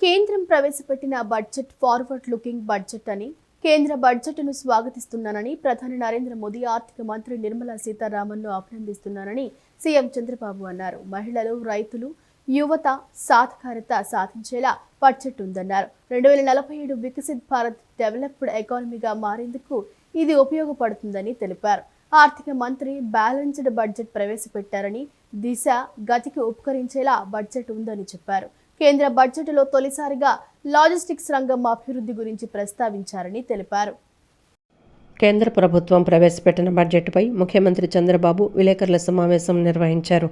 కేంద్రం ప్రవేశపెట్టిన budget forward looking budget అని కేంద్ర బడ్జెట్ను స్వాగతిస్తున్నానని ప్రధాని నరేంద్ర మోదీ ఆర్థిక మంత్రి నిర్మలా సీతారామన్ను అభినందిస్తున్నానని సీఎం చంద్రబాబు అన్నారు. మహిళలు, రైతులు, యువత సాధికారత సాధించేలా బడ్జెట్ ఉందన్నారు. 2047 వికసిత్ భారత్ డెవలప్డ్ ఎకానమీగా మారేందుకు ఇది ఉపయోగపడుతుందని తెలిపారు. ఆర్థిక మంత్రి బ్యాలెన్స్డ్ బడ్జెట్ ప్రవేశపెట్టారని, దిశ గతికి ఉపకరించేలా బడ్జెట్ ఉందని చెప్పారు. కేంద్ర బడ్జెట్లో తొలిసారిగా లాజిస్టిక్స్ రంగం అభివృద్ధి గురించి ప్రస్తావించారని తెలిపారు. కేంద్ర ప్రభుత్వం ప్రవేశపెట్టిన బడ్జెట్పై ముఖ్యమంత్రి చంద్రబాబు విలేకరుల సమావేశం నిర్వహించారు.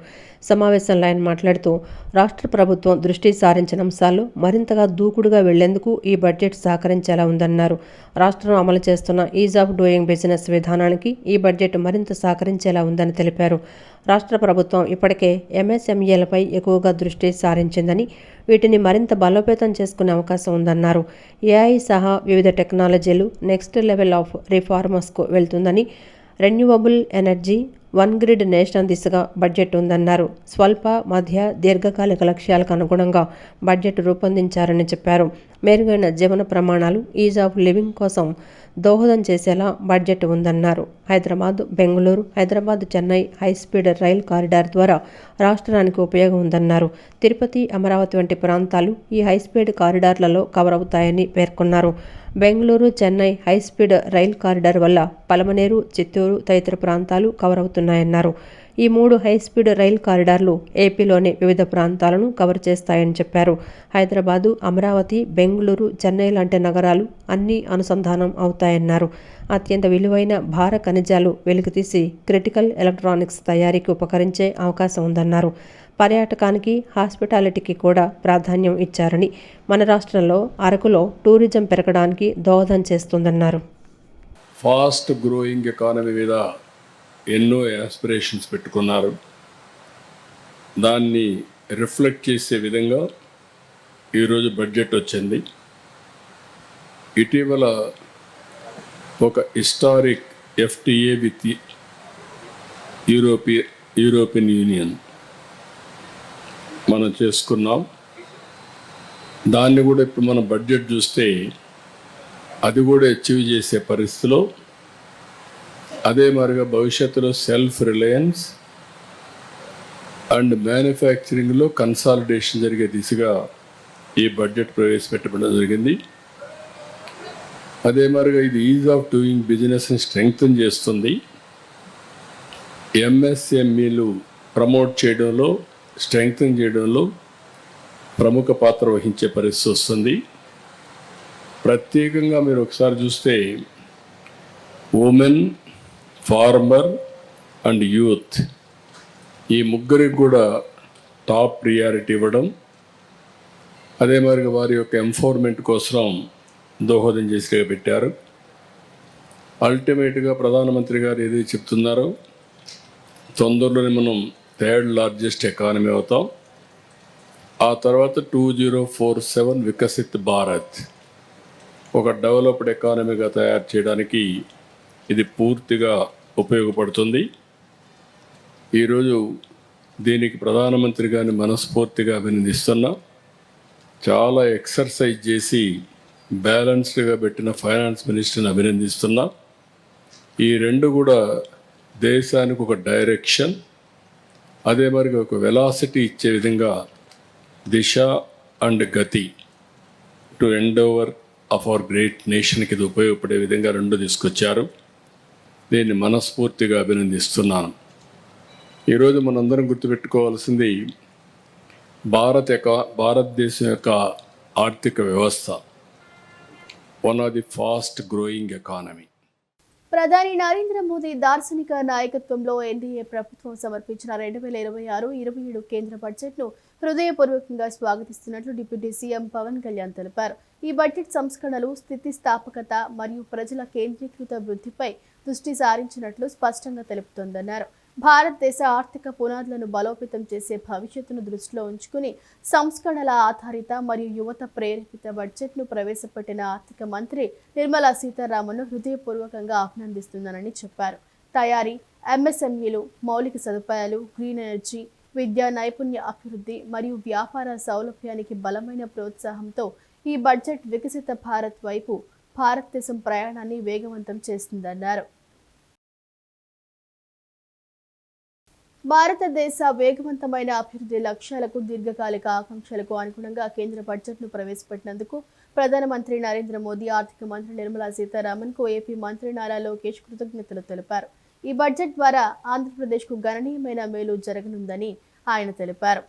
సమావేశంలో ఆయన మాట్లాడుతూ, రాష్ట్ర ప్రభుత్వం దృష్టి సారించిన అంశాల్లో మరింతగా దూకుడుగా వెళ్లేందుకు ఈ బడ్జెట్ సహకరించేలా ఉందన్నారు. రాష్ట్రం అమలు చేస్తున్న ఈజ్ ఆఫ్ డూయింగ్ బిజినెస్ విధానానికి ఈ బడ్జెట్ మరింత సహకరించేలా ఉందని తెలిపారు. రాష్ట్ర ప్రభుత్వం ఇప్పటికే ఎంఎస్ఎంఈలపై ఎక్కువగా దృష్టి సారించిందని, వీటిని మరింత బలోపేతం చేసుకునే అవకాశం ఉందన్నారు. ఏఐ సహా వివిధ టెక్నాలజీలు నెక్స్ట్ లెవెల్ ఆఫ్ రిఫార్మర్స్కు వెళ్తుందని, renewable energy, one grid national దిశగా బడ్జెట్ ఉందన్నారు. స్వల్ప, మధ్య, దీర్ఘకాలిక లక్ష్యాలకు అనుగుణంగా బడ్జెట్ రూపొందించారని చెప్పారు. మెరుగైన జీవన ప్రమాణాలు, ఈజ్ ఆఫ్ లివింగ్ కోసం దోహదం చేసేలా బడ్జెట్ ఉందన్నారు. Hyderabad, Bengaluru, Hyderabad, Chennai high speed rail corridor ద్వారా రాష్ట్రానికి ఉపయోగం ఉందన్నారు. తిరుపతి, అమరావతి వంటి ప్రాంతాలు ఈ హైస్పీడ్ కారిడార్లలో కవర్ అవుతాయని పేర్కొన్నారు. Bengaluru, Chennai high speed rail corridor వల్ల పలమనేరు, చిత్తూరు తదితర ప్రాంతాలు కవర్ అవుతున్నాయన్నారు. ఈ 3 హైస్పీడ్ రైల్ కారిడార్లు ఏపీలోని వివిధ ప్రాంతాలను కవర్ చేస్తాయని చెప్పారు. హైదరాబాదు, అమరావతి, బెంగళూరు, చెన్నై లాంటి నగరాలు అన్నీ అనుసంధానం అవుతాయన్నారు. అత్యంత విలువైన భార ఖనిజాలు వెలికితీసి క్రిటికల్ ఎలక్ట్రానిక్స్ తయారీకి ఉపకరించే అవకాశం ఉందన్నారు. పర్యాటకానికి, హాస్పిటాలిటీకి కూడా ప్రాధాన్యం ఇచ్చారని, మన రాష్ట్రంలో అరకులో టూరిజం పెరగడానికి దోహదం చేస్తుందన్నారు. ఫాస్ట్ గ్రోయింగ్ ఎకానమీ మీద ఎన్నో యాస్పిరేషన్స్ పెట్టుకున్నారు. దాన్ని రిఫ్లెక్ట్ చేసే విధంగా ఈరోజు బడ్జెట్ వచ్చింది. ఇటీవల ఒక historic FTA with European union మనం చేసుకున్నాం. దాన్ని కూడా ఇప్పుడు మనం బడ్జెట్ చూస్తే అది కూడా అచీవ్ చేసే పరిస్థితిలో, అదే మరిగా భవిష్యత్తులో సెల్ఫ్ రిలయన్స్ అండ్ మ్యానుఫ్యాక్చరింగ్లో కన్సాలిడేషన్ జరిగే దిశగా ఈ బడ్జెట్ ప్రవేశపెట్టడం జరిగింది. అదే మరిగా ఇది ఈజ్ ఆఫ్ డూయింగ్ బిజినెస్ని స్ట్రెంగ్తన్ చేస్తుంది. ఎంఎస్ఎంఈలు ప్రమోట్ చేయడంలో, స్ట్రెంగ్తన్ చేయడంలో ప్రముఖ పాత్ర వహించే పరిస్థితి వస్తుంది. ప్రత్యేకంగా మీరు ఒకసారి చూస్తే ఉమెన్, ఫార్మర్ అండ్ యూత్ ఈ ముగ్గురికి కూడా టాప్ ప్రియారిటీ ఇవ్వడం, అదే మరి వారి యొక్క ఎంపవర్మెంట్ కోసం దోహదం చేసి పెట్టారు. అల్టిమేట్గా ప్రధానమంత్రి గారు ఏదైతే చెప్తున్నారో, తొందరలోనే మనం 3rd లార్జెస్ట్ ఎకానమీ అవుతాం. ఆ తర్వాత 2047 వికసిత్ భారత్ ఒక డెవలప్డ్ ఎకానమీగా తయారు చేయడానికి ఇది పూర్తిగా ఉపయోగపడుతుంది. ఈరోజు దీనికి ప్రధానమంత్రి గారిని మనస్ఫూర్తిగా అభినందిస్తున్నా. చాలా ఎక్సర్సైజ్ చేసి బ్యాలెన్స్డ్గా పెట్టిన ఫైనాన్స్ మినిస్టర్ని అభినందిస్తున్నా. ఈ రెండు కూడా దేశానికి ఒక డైరెక్షన్, అదే మరి ఒక వెలాసిటీ ఇచ్చే విధంగా దిశ అండ్ గతి to end over of our great నేషన్కి ఇది ఉపయోగపడే విధంగా రెండు తీసుకొచ్చారు. దీన్ని మనస్ఫూర్తిగా అభినందిస్తున్నాను. ఈరోజు మనందరం గుర్తుపెట్టుకోవాల్సింది భారతదేశం యొక్క ఆర్థిక వ్యవస్థ one of the fast growing economy. ప్రధాని నరేంద్ర మోదీ దార్శనిక నాయకత్వంలో ఎన్డీఏ ప్రభుత్వం సమర్పించిన 2026-27 కేంద్ర బడ్జెట్ను హృదయపూర్వకంగా స్వాగతిస్తున్నట్లు డిప్యూటీ సీఎం పవన్ కళ్యాణ్ తెలిపారు. ఈ బడ్జెట్ సంస్కరణలు స్థితిస్థాపకత మరియు ప్రజల కేంద్రీకృత వృద్ధిపై దృష్టి సారించినట్లు స్పష్టంగా తెలుపుతోందన్నారు. భారతదేశ ఆర్థిక పునాదులను బలోపేతం చేసే భవిష్యత్తును దృష్టిలో ఉంచుకుని సంస్కరణల ఆధారిత మరియు యువత ప్రేరేపిత బడ్జెట్ను ప్రవేశపెట్టిన ఆర్థిక మంత్రి నిర్మలా సీతారామన్ను హృదయపూర్వకంగా అభినందిస్తున్నానని చెప్పారు. తయారీ, ఎంఎస్ఎంఈలు, మౌలిక సదుపాయాలు, గ్రీన్ ఎనర్జీ, విద్యా నైపుణ్య అభివృద్ధి మరియు వ్యాపార సౌలభ్యానికి బలమైన ప్రోత్సాహంతో ఈ బడ్జెట్ వికసిత భారత్ వైపు భారతదేశం ప్రయాణాన్ని వేగవంతం చేస్తుందన్నారు. భారతదేశ వేగవంతమైన అభివృద్ధి లక్ష్యాలకు దీర్ఘకాలిక ఆకాంక్షలకు అనుగుణంగా కేంద్ర బడ్జెట్ను ప్రవేశపెట్టినందుకు ప్రధానమంత్రి నరేంద్ర మోదీ, ఆర్థిక మంత్రి నిర్మలా సీతారామన్కు ఏపీ మంత్రి నారా లోకేష్ కృతజ్ఞతలు తెలిపారు. ఈ బడ్జెట్ ద్వారా ఆంధ్రప్రదేశ్కు గణనీయమైన మేలు జరగనుందని ఆయన తెలిపారు.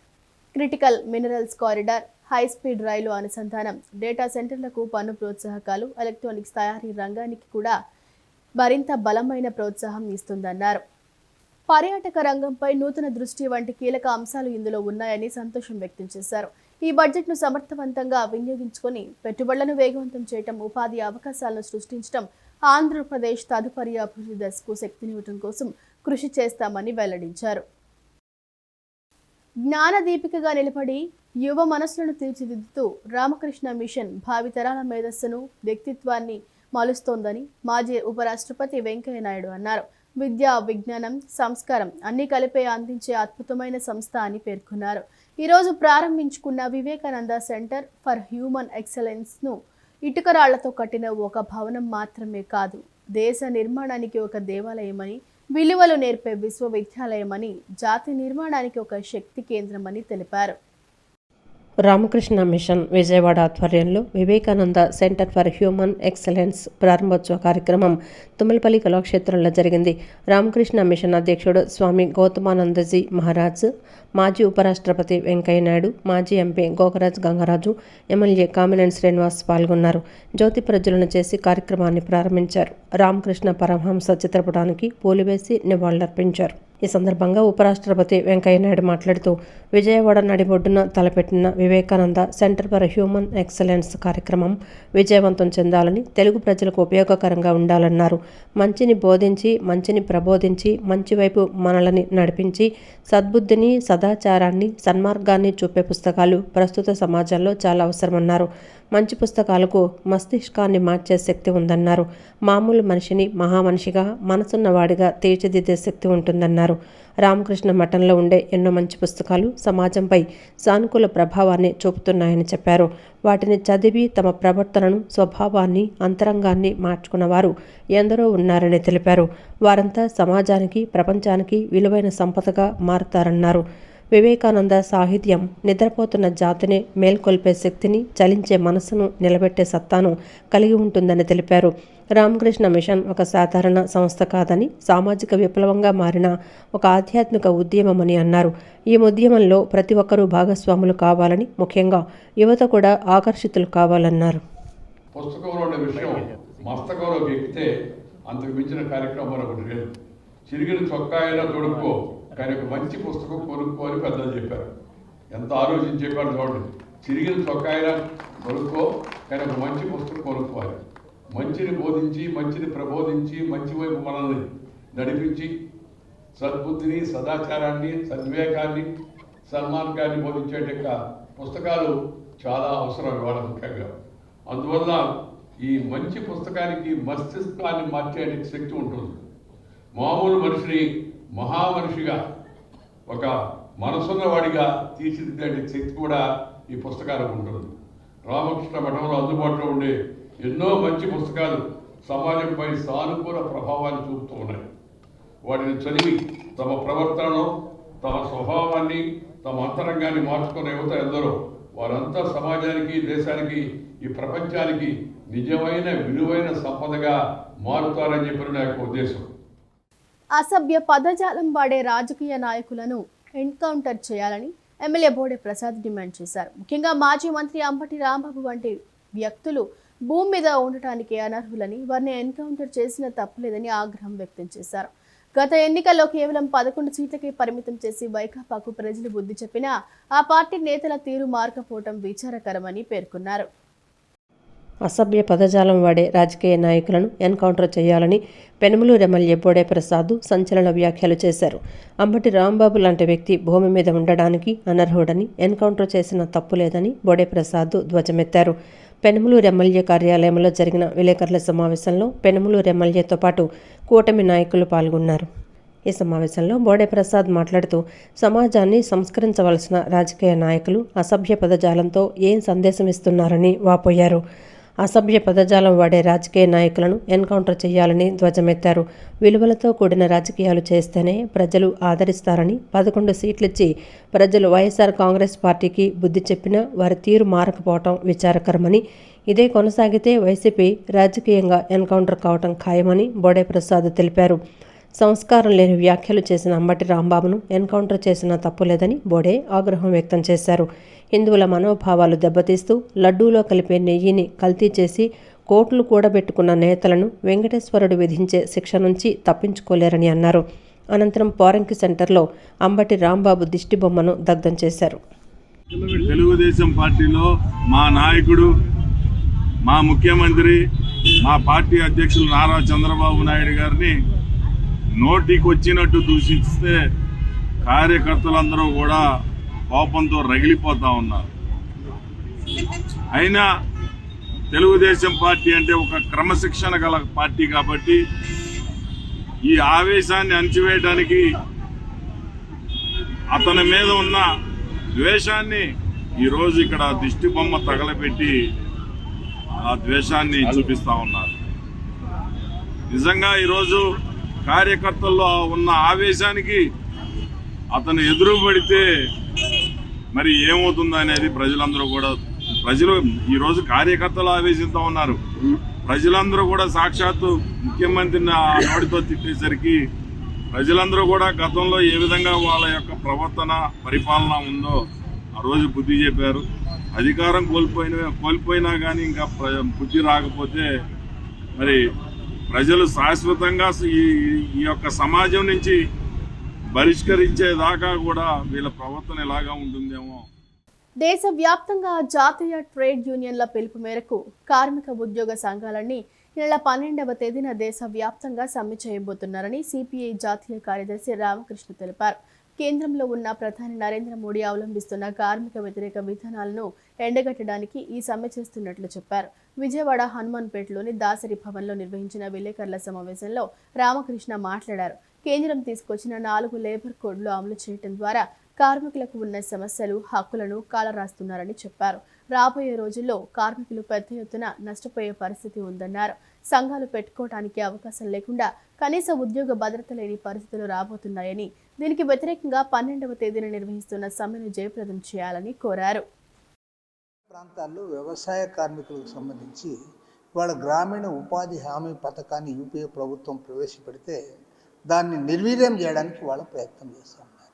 క్రిటికల్ మినరల్స్ కారిడార్, హైస్పీడ్ రైలు అనుసంధానం, డేటా సెంటర్లకు పన్ను ప్రోత్సాహకాలు, ఎలక్ట్రానిక్స్ తయారీ రంగానికి కూడా మరింత బలమైన ప్రోత్సాహం ఇస్తుందన్నారు. పర్యాటక రంగంపై నూతన దృష్టి వంటి కీలక అంశాలు ఇందులో ఉన్నాయని సంతోషం వ్యక్తం చేశారు. ఈ బడ్జెట్ను సమర్థవంతంగా వినియోగించుకొని పెట్టుబడులను వేగవంతం చేయడం, ఉపాధి అవకాశాలను సృష్టించడం, ఆంధ్రప్రదేశ్ తదుపరి అభివృద్ధి దశకు శక్తినివ్వడం కోసం కృషి చేస్తామని వెల్లడించారు. జ్ఞానదీపికగా నిలబడి యువ మనస్సులను తీర్చిదిద్దుతూ రామకృష్ణ మిషన్ భావితరాల మేధస్సును, వ్యక్తిత్వాన్ని మలుస్తోందని మాజీ ఉపరాష్ట్రపతి వెంకయ్య నాయుడు అన్నారు. విద్య, విజ్ఞానం, సంస్కారం అన్ని కలిపే అందించే అద్భుతమైన సంస్థ అని పేర్కొన్నారు. ఈరోజు ప్రారంభించుకున్న వివేకానంద సెంటర్ ఫర్ హ్యూమన్ ఎక్సలెన్స్ను ఇటుకరాళ్లతో కట్టిన ఒక భవనం మాత్రమే కాదు, దేశ నిర్మాణానికి ఒక దేవాలయమని, విలువలు నేర్పే విశ్వవిద్యాలయమని, జాతి నిర్మాణానికి ఒక శక్తి కేంద్రమని తెలిపారు. రామకృష్ణ మిషన్ విజయవాడ ఆధ్వర్యంలో Vivekananda centre for human excellence ప్రారంభోత్సవ కార్యక్రమం తుమ్మలపల్లి కళాక్షేత్రంలో జరిగింది. రామకృష్ణ మిషన్ అధ్యక్షుడు స్వామి గౌతమానందజీ మహారాజ్, మాజీ ఉపరాష్ట్రపతి వెంకయ్య నాయుడు, మాజీ ఎంపీ గోకరాజ్ గంగరాజు, ఎమ్మెల్యే కామినేని శ్రీనివాస్ పాల్గొన్నారు. జ్యోతి ప్రజ్వలన చేసి కార్యక్రమాన్ని ప్రారంభించారు. రామకృష్ణ పరమహంస చిత్రపటానికి పూలువేసి నివాళులర్పించారు. ఈ సందర్భంగా ఉపరాష్ట్రపతి వెంకయ్య నాయుడు మాట్లాడుతూ విజయవాడ నడిబొడ్డున తలపెట్టిన Vivekananda centre for human excellence కార్యక్రమం విజయవంతం చెందాలని, తెలుగు ప్రజలకు ఉపయోగకరంగా ఉండాలన్నారు. మంచిని బోధించి, మంచిని ప్రబోధించి, మంచి వైపు మనల్ని నడిపించి, సద్బుద్ధిని, సదాచారాన్ని, సన్మార్గాన్ని చూపే పుస్తకాలు ప్రస్తుత సమాజంలో చాలా అవసరమన్నారు. మంచి పుస్తకాలకు మస్తిష్కాన్ని మార్చే శక్తి ఉందన్నారు. మామూలు మనిషిని మహామనిషిగా, మనసున్నవాడిగా తీర్చిదిద్దే శక్తి ఉంటుందన్నారు. రామకృష్ణ మఠంలో ఉండే ఎన్నో మంచి పుస్తకాలు సమాజంపై సానుకూల ప్రభావాన్ని చూపుతున్నాయని చెప్పారు. వాటిని చదివి తమ ప్రవర్తనను, స్వభావాన్ని, అంతరంగాన్ని మార్చుకున్న వారు ఎందరో ఉన్నారని తెలిపారు. వారంతా సమాజానికి, ప్రపంచానికి విలువైన సంపదగా మారుతారన్నారు. వివేకానంద సాహిత్యం నిద్రపోతున్న జాతిని మేల్కొల్పే శక్తిని, చలించే మనసును నిలబెట్టే సత్తాను కలిగి ఉంటుందని తెలిపారు. రామకృష్ణ మిషన్ ఒక సాధారణ సంస్థ కాదని, సామాజిక విప్లవంగా మారిన ఒక ఆధ్యాత్మిక ఉద్యమమని అన్నారు. ఈ ఉద్యమంలో ప్రతి ఒక్కరూ భాగస్వాములు కావాలని, ముఖ్యంగా యువత కూడా ఆకర్షితులు కావాలన్నారు. పుస్తకంలో ఉండే విషయం మస్తకంలోకి ఎక్కితే అంతకు మించిన కార్యక్రమం ఒకటి లేదు. చిరిగిన చొక్కా అయినా తొడుక్కో, కానీ ఒక మంచి పుస్తకం కొనుక్కో అని పెద్దలు చెప్పారు. ఎంత ఆలోచించి చెప్పారు చూడండి. చిరిగిన చొక్కా అయినా కొనుక్కో, కానీ ఒక మంచి పుస్తకం కొనుక్కోవాలి. మంచిని బోధించి, మంచిని ప్రబోధించి, మంచి వైపు మనల్ని నడిపించి, సద్బుద్ధిని, సదాచారాన్ని, సద్వివేకాన్ని, సన్మార్గాన్ని బోధించేట పుస్తకాలు చాలా అవసరం ఇవాళ ముఖ్యంగా. అందువల్ల ఈ మంచి పుస్తకానికి మస్తిష్కాన్ని మార్చే శక్తి ఉంటుంది. మామూలు మనిషిని మహామనిషిగా, ఒక మనసున్నవాడిగా తీర్చిదిద్దే శక్తి కూడా ఈ పుస్తకాలకు ఉంటుంది. రామకృష్ణ మఠంలో అందుబాటులో ఉండే ఎన్నో మంచి పుస్తకాలు సమాజంపై సానుకూల ప్రభావాన్ని చూపుతూ ఉన్నాయి. వాటిని చదివి తమ ప్రవర్తనను, తమ స్వభావాన్ని, తమ అంతరంగాన్ని మార్చుకునే యువత ఎందరో వారంతా సమాజానికి, దేశానికి, ఈ ప్రపంచానికి నిజమైన విలువైన సంపదగా మారుతారని చెప్పిన నా యొక్క ఉద్దేశం. అసభ్య పదజాలం వాడే రాజకీయ నాయకులను ఎన్కౌంటర్ చేయాలని ఎమ్మెల్యే బోడే ప్రసాద్ డిమాండ్ చేశారు. ముఖ్యంగా మాజీ మంత్రి అంబటి రాంబాబు వంటి వ్యక్తులు భూమి మీద ఉండటానికి అనర్హులని, వారిని ఎన్కౌంటర్ చేసిన తప్పులేదని ఆగ్రహం వ్యక్తం చేశారు. గత ఎన్నికల్లో కేవలం 11 సీట్లకే పరిమితం చేసి వైకాపాకు ప్రజలు బుద్ధి చెప్పినా ఆ పార్టీ నేతల తీరు మార్కపోవడం విచారకరమని పేర్కొన్నారు. అసభ్య పదజాలం వాడే రాజకీయ నాయకులను ఎన్కౌంటర్ చేయాలని పెనుమలూరు ఎమ్మెల్యే బోడే ప్రసాద్ సంచలన వ్యాఖ్యలు చేశారు. అంబటి రాంబాబు లాంటి వ్యక్తి భూమి మీద ఉండడానికి అనర్హుడని, ఎన్కౌంటర్ చేసిన తప్పు లేదని బోడే ప్రసాద్ ధ్వజమెత్తారు. పెనుమలూరు ఎమ్మెల్యే కార్యాలయంలో జరిగిన విలేకరుల సమావేశంలో పెనుమలూరు ఎమ్మెల్యేతో పాటు కూటమి నాయకులు పాల్గొన్నారు. ఈ సమావేశంలో బోడే ప్రసాద్ మాట్లాడుతూ సమాజాన్ని సంస్కరించవలసిన రాజకీయ నాయకులు అసభ్య పదజాలంతో ఏం సందేశం ఇస్తున్నారని వాపోయారు. అసభ్య పదజాలం వాడే రాజకీయ నాయకులను ఎన్కౌంటర్ చేయాలని ధ్వజమెత్తారు. విలువలతో కూడిన రాజకీయాలు చేస్తేనే ప్రజలు ఆదరిస్తారని 11 సీట్లిచ్చి ప్రజలు వైఎస్ఆర్ కాంగ్రెస్ పార్టీకి బుద్ధి చెప్పినా వారి తీరు మారకపోవటం విచారకరమని, ఇదే కొనసాగితే వైసీపీ రాజకీయంగా ఎన్కౌంటర్ కావటం ఖాయమని బోడే ప్రసాద్ తెలిపారు. సంస్కారం లేని వ్యాఖ్యలు చేసిన అంబటి రాంబాబును ఎన్కౌంటర్ చేసినా తప్పులేదని బోడే ఆగ్రహం వ్యక్తం చేశారు. హిందువుల మనోభావాలు దెబ్బతీస్తూ లడ్డూలో కలిపే నెయ్యిని కల్తీ చేసి కోట్లు కూడబెట్టుకున్న నేతలను వెంకటేశ్వరుడు విధించే శిక్ష నుంచి తప్పించుకోలేరని అన్నారు. అనంతరం పోరంకి సెంటర్లో అంబటి రాంబాబు దిష్టిబొమ్మను దగ్ధం చేశారు. తెలుగుదేశం పార్టీలో మా నాయకుడు, మా ముఖ్యమంత్రి, మా పార్టీ అధ్యక్షులు నారా చంద్రబాబు నాయుడు గారిని నోటికి వచ్చినట్టు దూషిస్తే కార్యకర్తలందరూ కూడా కోపంతో రగిలిపోతా ఉన్నారు. అయినా తెలుగుదేశం పార్టీ అంటే ఒక క్రమశిక్షణ గల పార్టీ కాబట్టి ఈ ఆవేశాన్ని అణచివేయడానికి, అతని మీద ఉన్న ద్వేషాన్ని ఈరోజు ఇక్కడ దిష్టి బొమ్మ తగలబెట్టి ఆ ద్వేషాన్ని చూపిస్తా ఉన్నారు. నిజంగా ఈరోజు కార్యకర్తల్లో ఉన్న ఆవేశానికి అతను ఎదురు పడితే మరి ఏమవుతుందో అనేది ప్రజలు ఈరోజు కార్యకర్తలు ఆవేశిస్తూ ఉన్నారు. ప్రజలందరూ కూడా సాక్షాత్తు ముఖ్యమంత్రిని నోటితో తిట్టేసరికి ప్రజలందరూ కూడా గతంలో ఏ విధంగా వాళ్ళ యొక్క ప్రవర్తన పరిపాలన ఉందో ఆ రోజు బుద్ధి చెప్పారు. అధికారం కోల్పోయినా కానీ ఇంకా బుద్ధి రాకపోతే మరి ప్రజలు శాశ్వతంగా ఈ యొక్క సమాజం నుంచి బహిష్కరించేదాకా కూడా వీళ్ళ ప్రవర్తన ఎలాగా ఉంటుందేమో. దేశవ్యాప్తంగా జాతీయ ట్రేడ్ యూనియన్ల పిలుపు మేరకు కార్మిక ఉద్యోగ సంఘాలన్నీ ఈ నెల 12వ తేదీన దేశవ్యాప్తంగా సమ్మె చేయబోతున్నారని సిపిఐ జాతీయ కార్యదర్శి రామకృష్ణ తెలిపారు. కేంద్రంలో ఉన్న ప్రధాని నరేంద్ర మోడీ అవలంబిస్తున్న కార్మిక వ్యతిరేక విధానాలను ఎండగట్టడానికి ఈ సమ్మె చేస్తున్నట్లు చెప్పారు. విజయవాడ హనుమాన్పేటలోని దాసరి భవన్లో నిర్వహించిన విలేకరుల సమావేశంలో రామకృష్ణ మాట్లాడారు. కేంద్రం తీసుకొచ్చిన 4 లేబర్ కోడ్లు అమలు చేయడం ద్వారా కార్మికులకు ఉన్న సమస్యలు, హక్కులను కాలరాస్తున్నారని చెప్పారు. రాబోయే రోజుల్లో కార్మికులు పెద్ద ఎత్తున నష్టపోయే పరిస్థితి ఉందన్నారు. సంఘాలు పెట్టుకోవడానికి అవకాశం లేకుండా కనీస ఉద్యోగ భద్రత లేని పరిస్థితులు రాబోతున్నాయని, దీనికి వ్యతిరేకంగా 12వ తేదీన నిర్వహిస్తున్న సమ్మెను జయప్రదం చేయాలని కోరారు. ప్రాంతాల్లో వ్యవసాయ కార్మికులకు సంబంధించి వాళ్ళ గ్రామీణ ఉపాధి హామీ పథకాన్ని యూపీఏ ప్రభుత్వం ప్రవేశపెడితే దాన్ని నిర్వీర్యం చేయడానికి వాళ్ళ ప్రయత్నం చేస్తూ ఉన్నారు.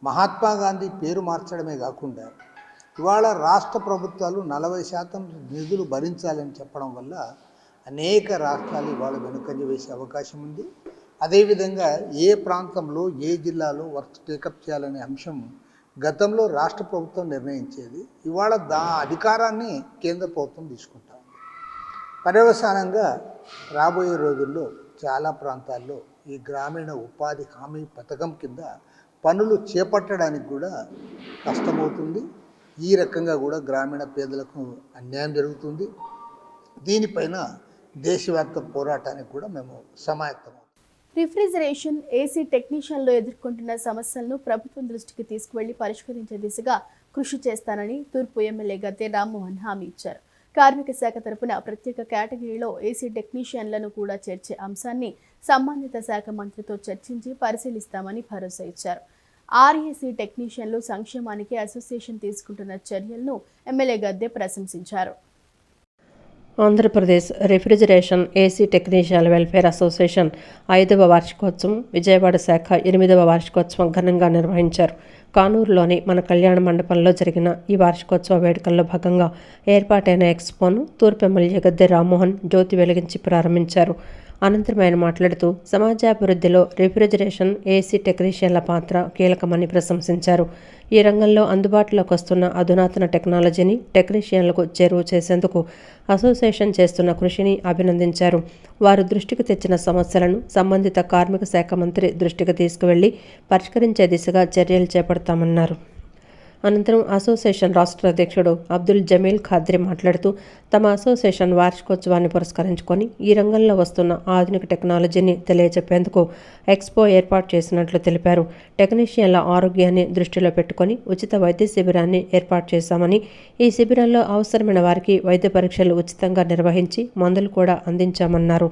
మహాత్మా గాంధీ పేరు మార్చడమే కాకుండా ఇవాళ రాష్ట్ర ప్రభుత్వాలు 40% నిధులు భరించాలని చెప్పడం వల్ల అనేక రాష్ట్రాలు ఇవాళ వెనుకంజ వేసే అవకాశం ఉంది. అదేవిధంగా ఏ ప్రాంతంలో ఏ జిల్లాలో వర్క్ టేకప్ చేయాలనే అంశం గతంలో రాష్ట్ర ప్రభుత్వం నిర్ణయించేది. ఇవాళ అధికారాన్ని కేంద్ర ప్రభుత్వం తీసుకుంటా ఉంది. పర్యవసానంగా రాబోయే రోజుల్లో చాలా ప్రాంతాల్లో ఈ గ్రామీణ ఉపాధి హామీ పథకం కింద పనులు చేపట్టడానికి కూడా కష్టమవుతుంది. ఈ రకంగా కూడా గ్రామీణ పేదలకు అన్యాయం జరుగుతుంది. దీనిపైన దేశవ్యాప్త పోరాటానికి కూడా మేము సమాయత్తమవుతాం. రిఫ్రిజరేషన్, ఏసీ టెక్నీషియన్లు ఎదుర్కొంటున్న సమస్యలను ప్రభుత్వం దృష్టికి తీసుకువెళ్లి పరిష్కరించే దిశగా కృషి చేస్తానని తూర్పు ఎమ్మెల్యే గద్దె రామ్మోహన్ హామీ ఇచ్చారు. కార్మిక శాఖ తరపున ప్రత్యేక కేటగిరీలో ఏసీ టెక్నీషియన్లను కూడా చేర్చే అంశాన్ని సంబంధిత శాఖ మంత్రితో చర్చించి పరిశీలిస్తామని భరోసా ఇచ్చారు. ఆర్ఏసీ టెక్నీషియన్లు సంక్షేమానికి అసోసియేషన్ తీసుకుంటున్న చర్యలను ఎమ్మెల్యే గద్దె ప్రశంసించారు. ఆంధ్రప్రదేశ్ రిఫ్రిజరేషన్ ఏసీ టెక్నీషియన్ల వెల్ఫేర్ అసోసియేషన్ 5వ వార్షికోత్సవం, విజయవాడ శాఖ 8వ వార్షికోత్సవం ఘనంగా నిర్వహించారు. కానూరులోని మన కళ్యాణ మండపంలో జరిగిన ఈ వార్షికోత్సవ వేడుకల్లో భాగంగా ఏర్పాటైన ఎక్స్పోను తూర్పు ఎమ్మెల్యే గద్దె రామ్మోహన్ జ్యోతి వెలిగించి ప్రారంభించారు. అనంతరం ఆయన మాట్లాడుతూ సమాజాభివృద్ధిలో రిఫ్రిజరేషన్, ఏసీ టెక్నీషియన్ల పాత్ర కీలకమని ప్రశంసించారు. ఈ రంగంలో అందుబాటులోకి వస్తున్న అధునాతన టెక్నాలజీని టెక్నీషియన్లకు చేరువ చేసేందుకు అసోసియేషన్ చేస్తున్న కృషిని అభినందించారు. వారు దృష్టికి తెచ్చిన సమస్యలను సంబంధిత కార్మిక శాఖ మంత్రి దృష్టికి తీసుకువెళ్లి పరిష్కరించే దిశగా చర్యలు చేపడతామన్నారు. అనంతరం అసోసియేషన్ రాష్ట్ర అధ్యక్షుడు అబ్దుల్ జమీల్ ఖాద్రి మాట్లాడుతూ తమ అసోసియేషన్ వార్షికోత్సవాన్ని పురస్కరించుకొని ఈ రంగంలో వస్తున్న ఆధునిక టెక్నాలజీని తెలియజెప్పేందుకు ఎక్స్పో ఏర్పాటు చేసినట్లు తెలిపారు. టెక్నీషియన్ల ఆరోగ్యాన్ని దృష్టిలో పెట్టుకొని ఉచిత వైద్య శిబిరాన్ని ఏర్పాటు చేశామని, ఈ శిబిరంలో అవసరమైన వారికి వైద్య పరీక్షలు ఉచితంగా నిర్వహించి మందులు కూడా అందించామన్నారు.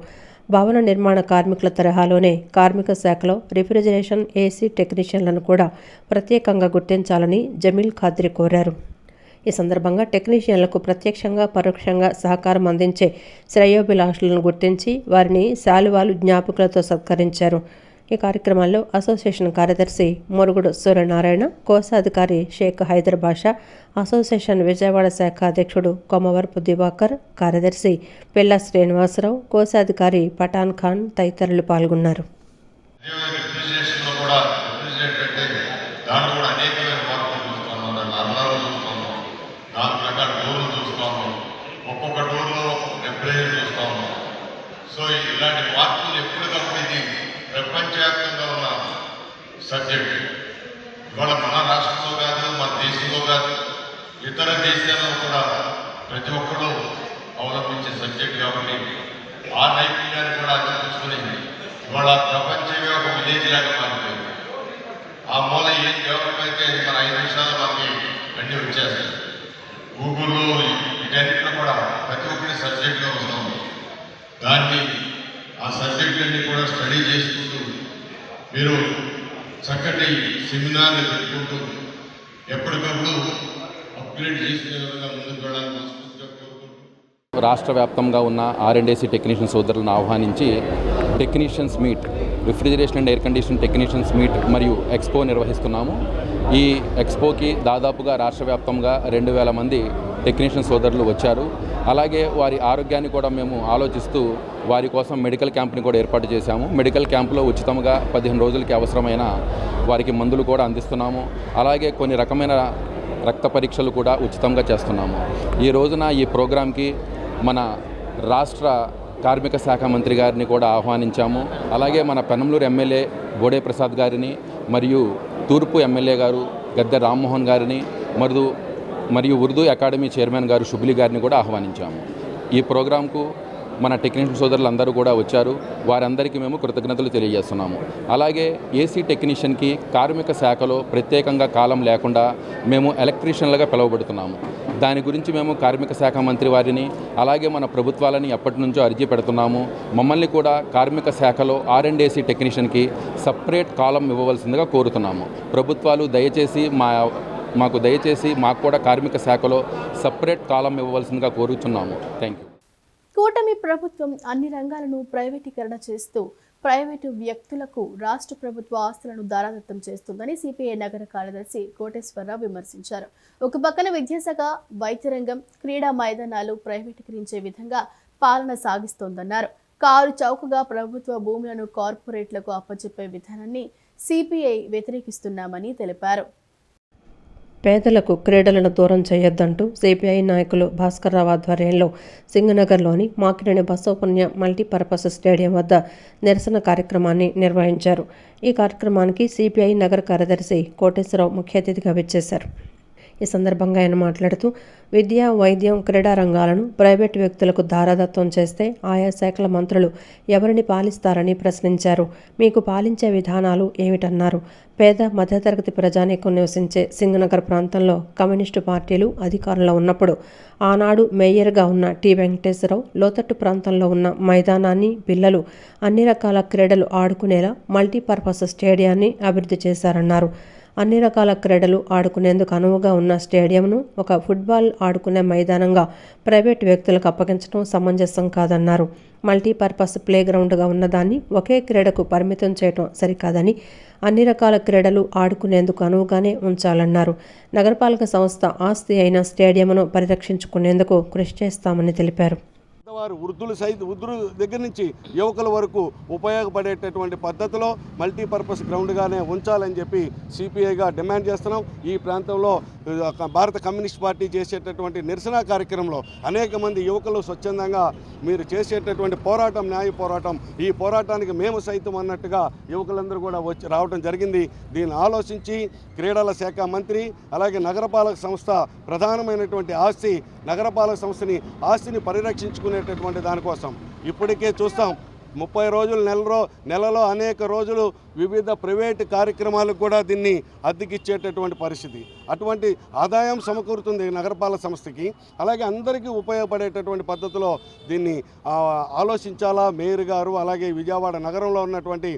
భవన నిర్మాణ కార్మికుల తరహాలోనే కార్మిక శాఖలో రిఫ్రిజిరేషన్, ఏసీ టెక్నీషియన్లను కూడా ప్రత్యేకంగా గుర్తించాలని జమీల్ ఖాద్రి కోరారు. ఈ సందర్భంగా టెక్నీషియన్లకు ప్రత్యక్షంగా పరోక్షంగా సహకారం అందించే శ్రేయోభిలాషులను గుర్తించి వారిని శాలువాలు, జ్ఞాపికలతో సత్కరించారు. ఈ కార్యక్రమంలో అసోసియేషన్ కార్యదర్శి మురుగుడు సూర్యనారాయణ, కోశాధికారి షేక్ హైదర్ బాషా, అసోసియేషన్ విజయవాడ శాఖ అధ్యక్షుడు కొమవరపు దివాకర్, కార్యదర్శి పిల్ల శ్రీనివాసరావు, కోశాధికారి పఠాన్ ఖాన్ తదితరులు పాల్గొన్నారు. ప్రపంచవ్యాప్తంగా ఉన్న సబ్జెక్ట్ ఇవాళ మన రాష్ట్రంలో కాదు, మన దేశంలో కాదు, ఇతర దేశాల్లో కూడా ప్రతి ఒక్కరూ అవలంబించే సబ్జెక్ట్ కాబట్టి ఆ నైపుణ్యాన్ని కూడా అందించుకుని ఇవాళ ప్రపంచమే ఒక విలేజ్ లాగా మారిపోయింది. ఆ మూల ఏం డెవలప్ అయితే మన 5 నిమిషాలు మనకి అన్నీ వచ్చేస్తాయి. గూగుల్లో వీటన్నిటిలో కూడా ప్రతి ఒక్కరి సబ్జెక్ట్గా వస్తుంది. దాన్ని ఆ సబ్జెక్టులన్నీ కూడా స్టడీ చేసుకుంటూ మీరు చక్కటి సెమినార్లు పెట్టుకుంటూ ఎప్పటికప్పుడు అప్గ్రేడ్ చేసుకునే విధంగా ముందుకు వెళ్ళాలని మనస్ఫూర్తిగా కోరుకుంటూ రాష్ట్ర వ్యాప్తంగా ఉన్న R&AC టెక్నీషియన్ సోదరులను ఆహ్వానించి technicians meet, refrigeration and air condition technicians meet మరియు ఎక్స్పో నిర్వహిస్తున్నాము. ఈ ఎక్స్పోకి దాదాపుగా రాష్ట్ర వ్యాప్తంగా 2000 మంది టెక్నీషియన్ సోదరులు వచ్చారు. అలాగే వారి ఆరోగ్యాన్ని కూడా మేము ఆలోచిస్తూ వారి కోసం మెడికల్ క్యాంప్ని కూడా ఏర్పాటు చేశాము. మెడికల్ క్యాంపులో ఉచితంగా 15 రోజులకి అవసరమైన వారికి మందులు కూడా అందిస్తున్నాము. అలాగే కొన్ని రకమైన రక్త పరీక్షలు కూడా ఉచితంగా చేస్తున్నాము. ఈ రోజున ఈ ప్రోగ్రాంకి మన రాష్ట్ర కార్మిక శాఖ మంత్రి గారిని కూడా ఆహ్వానించాము. అలాగే మన పెనంలూరు ఎమ్మెల్యే బోడే ప్రసాద్ గారిని మరియు తూర్పు ఎమ్మెల్యే గారు గద్దె రామ్మోహన్ గారిని మరియు ఉర్దూ అకాడమీ చైర్మన్ గారు షుబ్లీ గారిని కూడా ఆహ్వానించాము. ఈ ప్రోగ్రాంకు మన టెక్నీషియన్ సోదరులు అందరూ కూడా వచ్చారు. వారందరికీ మేము కృతజ్ఞతలు తెలియజేస్తున్నాము. అలాగే ఏసీ టెక్నీషియన్కి కార్మిక శాఖలో ప్రత్యేకంగా కాలం లేకుండా మేము ఎలక్ట్రీషియన్లుగా పిలువబడుతున్నాము. దాని గురించి మేము కార్మిక శాఖ మంత్రి వారిని అలాగే మన ప్రభుత్వాలని ఎప్పటి నుంచో అర్జీ పెడుతున్నాము. మమ్మల్ని కూడా కార్మిక శాఖలో R&AC టెక్నీషియన్కి సపరేట్ కాలం ఇవ్వవలసిందిగా కోరుతున్నాము. ప్రభుత్వాలు దయచేసి మాకు కూడా కార్మిక శాఖలో సపరేట్ కాలం ఇవ్వవలసిందిగా కోరుతున్నాము. Thank you. కూటమి ప్రభుత్వం అన్ని రంగాలను ప్రైవేటీకరణ చేస్తూ ప్రైవేటు వ్యక్తులకు రాష్ట్ర ప్రభుత్వ ఆస్తులను దారాదత్తం చేస్తుందని సిపిఐ నగర కార్యదర్శి కోటేశ్వరరావు విమర్శించారు. ఒక పక్కన విద్యాశాఖ, వైద్య రంగం, క్రీడా మైదానాలు ప్రైవేటీకరించే విధంగా పాలన సాగిస్తోందన్నారు. కారు చౌకగా ప్రభుత్వ భూములను కార్పొరేట్లకు అప్పచెప్పే విధానాన్ని సిపిఐ వ్యతిరేకిస్తున్నామని తెలిపారు. పేదలకు క్రీడలను దూరం చేయొద్దంటూ సిపిఐ నాయకులు భాస్కర్రావు ఆధ్వర్యంలో సింగనగర్లోని మాకినేని బసవపుణ్య మల్టీపర్పస్ స్టేడియం వద్ద నిరసన కార్యక్రమాన్ని నిర్వహించారు. ఈ కార్యక్రమానికి సిపిఐ నగర కార్యదర్శి కోటేశ్వరరావు ముఖ్య అతిథిగా విచ్చేశారు. ఈ సందర్భంగా ఆయన మాట్లాడుతూ విద్య, వైద్యం, క్రీడా రంగాలను ప్రైవేటు వ్యక్తులకు దారాదత్తం చేస్తే ఆయా శాఖల మంత్రులు ఎవరిని పాలిస్తారని ప్రశ్నించారు. మీకు పాలించే విధానాలు ఏమిటన్నారు. పేద మధ్యతరగతి ప్రజానీకం నివసించే సింగనగర్ ప్రాంతంలో కమ్యూనిస్టు పార్టీలు అధికారంలో ఉన్నప్పుడు ఆనాడు మేయర్గా ఉన్న టి వెంకటేశ్వరరావు లోతట్టు ప్రాంతంలో ఉన్న మైదానాన్ని పిల్లలు అన్ని రకాల క్రీడలు ఆడుకునేలా మల్టీపర్పస్ స్టేడియాన్ని అభివృద్ధి చేశారన్నారు. అన్ని రకాల క్రీడలు ఆడుకునేందుకు అనువుగా ఉన్న స్టేడియంను ఒక ఫుట్బాల్ ఆడుకునే మైదానంగా ప్రైవేటు వ్యక్తులకు అప్పగించడం సమంజసం కాదన్నారు. మల్టీపర్పస్ ప్లేగ్రౌండ్గా ఉన్నదాన్ని ఒకే క్రీడకు పరిమితం చేయడం సరికాదని, అన్ని రకాల క్రీడలు ఆడుకునేందుకు అనువుగానే ఉంచాలన్నారు. నగరపాలక సంస్థ ఆస్తి అయిన స్టేడియంను పరిరక్షించుకునేందుకు కృషి చేస్తామని తెలిపారు. వారు వృద్ధుల దగ్గర నుంచి యువకుల వరకు ఉపయోగపడేటటువంటి పద్ధతిలో మల్టీపర్పస్ గ్రౌండ్గానే ఉంచాలని చెప్పి సిపిఐగా డిమాండ్ చేస్తున్నాం. ఈ ప్రాంతంలో భారత కమ్యూనిస్ట్ పార్టీ చేసేటటువంటి నిరసన కార్యక్రమంలో అనేక మంది యువకులు స్వచ్ఛందంగా మీరు చేసేటటువంటి పోరాటం న్యాయ పోరాటం, ఈ పోరాటానికి మేము సైతం అన్నట్టుగా యువకులందరూ కూడా వచ్చి రావడం జరిగింది. దీన్ని ఆలోచించి క్రీడల శాఖ మంత్రి అలాగే నగరపాలక సంస్థ ప్రధానమైనటువంటి ఆస్తి నగరపాలక సంస్థని ఆస్తిని పరిరక్షించుకునేటటువంటి దానికోసం ఇప్పటికే చూస్తాం 30 రోజులు నెలలో అనేక రోజులు వివిధ ప్రైవేటు కార్యక్రమాలకు కూడా దీన్ని అద్దెకిచ్చేటటువంటి పరిస్థితి. అటువంటి ఆదాయం సమకూరుతుంది నగరపాలక సంస్థకి. అలాగే అందరికీ ఉపయోగపడేటటువంటి పద్ధతిలో దీన్ని ఆలోచించాలా మేయర్ గారు, అలాగే విజయవాడ నగరంలో ఉన్నటువంటి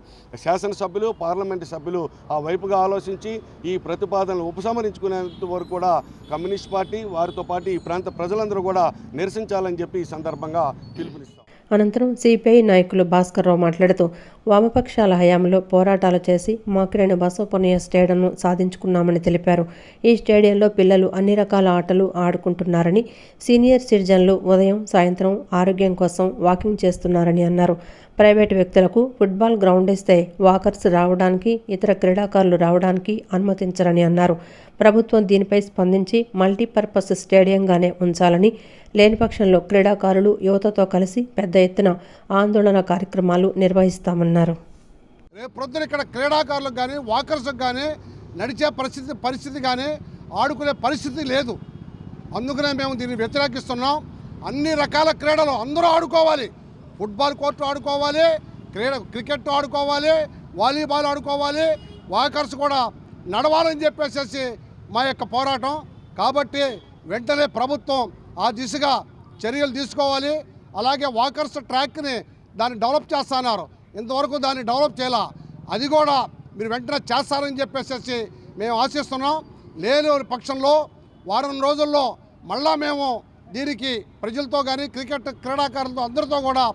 శాసనసభ్యులు పార్లమెంటు సభ్యులు ఆ వైపుగా ఆలోచించి ఈ ప్రతిపాదనలు ఉపసంహరించుకునేంత వరకు కూడా కమ్యూనిస్ట్ పార్టీ వారితో పాటు ఈ ప్రాంత ప్రజలందరూ కూడా నిరసించాలని చెప్పి ఈ సందర్భంగా పిలుపునిస్తాం. అనంతరం సిపిఐ నాయకులు భాస్కర్రావు మాట్లాడుతూ వామపక్షాల హయాంలో పోరాటాలు చేసి మాకిరేని బసవపున్నయ్య స్టేడియంను సాధించుకున్నామని తెలిపారు. ఈ స్టేడియంలో పిల్లలు అన్ని రకాల ఆటలు ఆడుకుంటున్నారని, సీనియర్ సిటిజన్లు ఉదయం సాయంత్రం ఆరోగ్యం కోసం వాకింగ్ చేస్తున్నారని అన్నారు. ప్రైవేటు వ్యక్తులకు ఫుట్బాల్ గ్రౌండ్ ఇస్తే వాకర్స్ రావడానికి, ఇతర క్రీడాకారులు రావడానికి అనుమతించరని అన్నారు. ప్రభుత్వం దీనిపై స్పందించి మల్టీపర్పస్ స్టేడియంగానే ఉంచాలని, లేని పక్షంలో క్రీడాకారులు యువతతో కలిసి పెద్ద ఎత్తున ఆందోళన కార్యక్రమాలు నిర్వహిస్తామన్నారు. రేపు ప్రొద్దున ఇక్కడ క్రీడాకారులకు కానీ వాకర్స్కి కానీ నడిచే పరిస్థితి కానీ ఆడుకునే పరిస్థితి లేదు. అందుకనే మేము దీన్ని వ్యతిరేకిస్తున్నాం. అన్ని రకాల క్రీడలు అందరూ ఆడుకోవాలి. ఫుట్బాల్ కోర్టు ఆడుకోవాలి, క్రికెట్ ఆడుకోవాలి, వాలీబాల్ ఆడుకోవాలి, వాకర్స్ కూడా నడవాలని చెప్పేసి మా యొక్క పోరాటం. కాబట్టి వెంటనే ప్రభుత్వం ఆ దిశగా చర్యలు తీసుకోవాలి. అలాగే వాకర్స్ ట్రాక్ని దాన్ని డెవలప్ చేస్తున్నారు, ఇంతవరకు దాన్ని డెవలప్ చేయాల, అది కూడా మీరు వెంటనే చేస్తారని చెప్పేసి మేము ఆశిస్తున్నాం. లేని పక్షంలో వారం రోజుల్లో మళ్ళా మేము దీనికి ప్రజలతో కానీ క్రికెట్ క్రీడాకారులతో అందరితో కూడా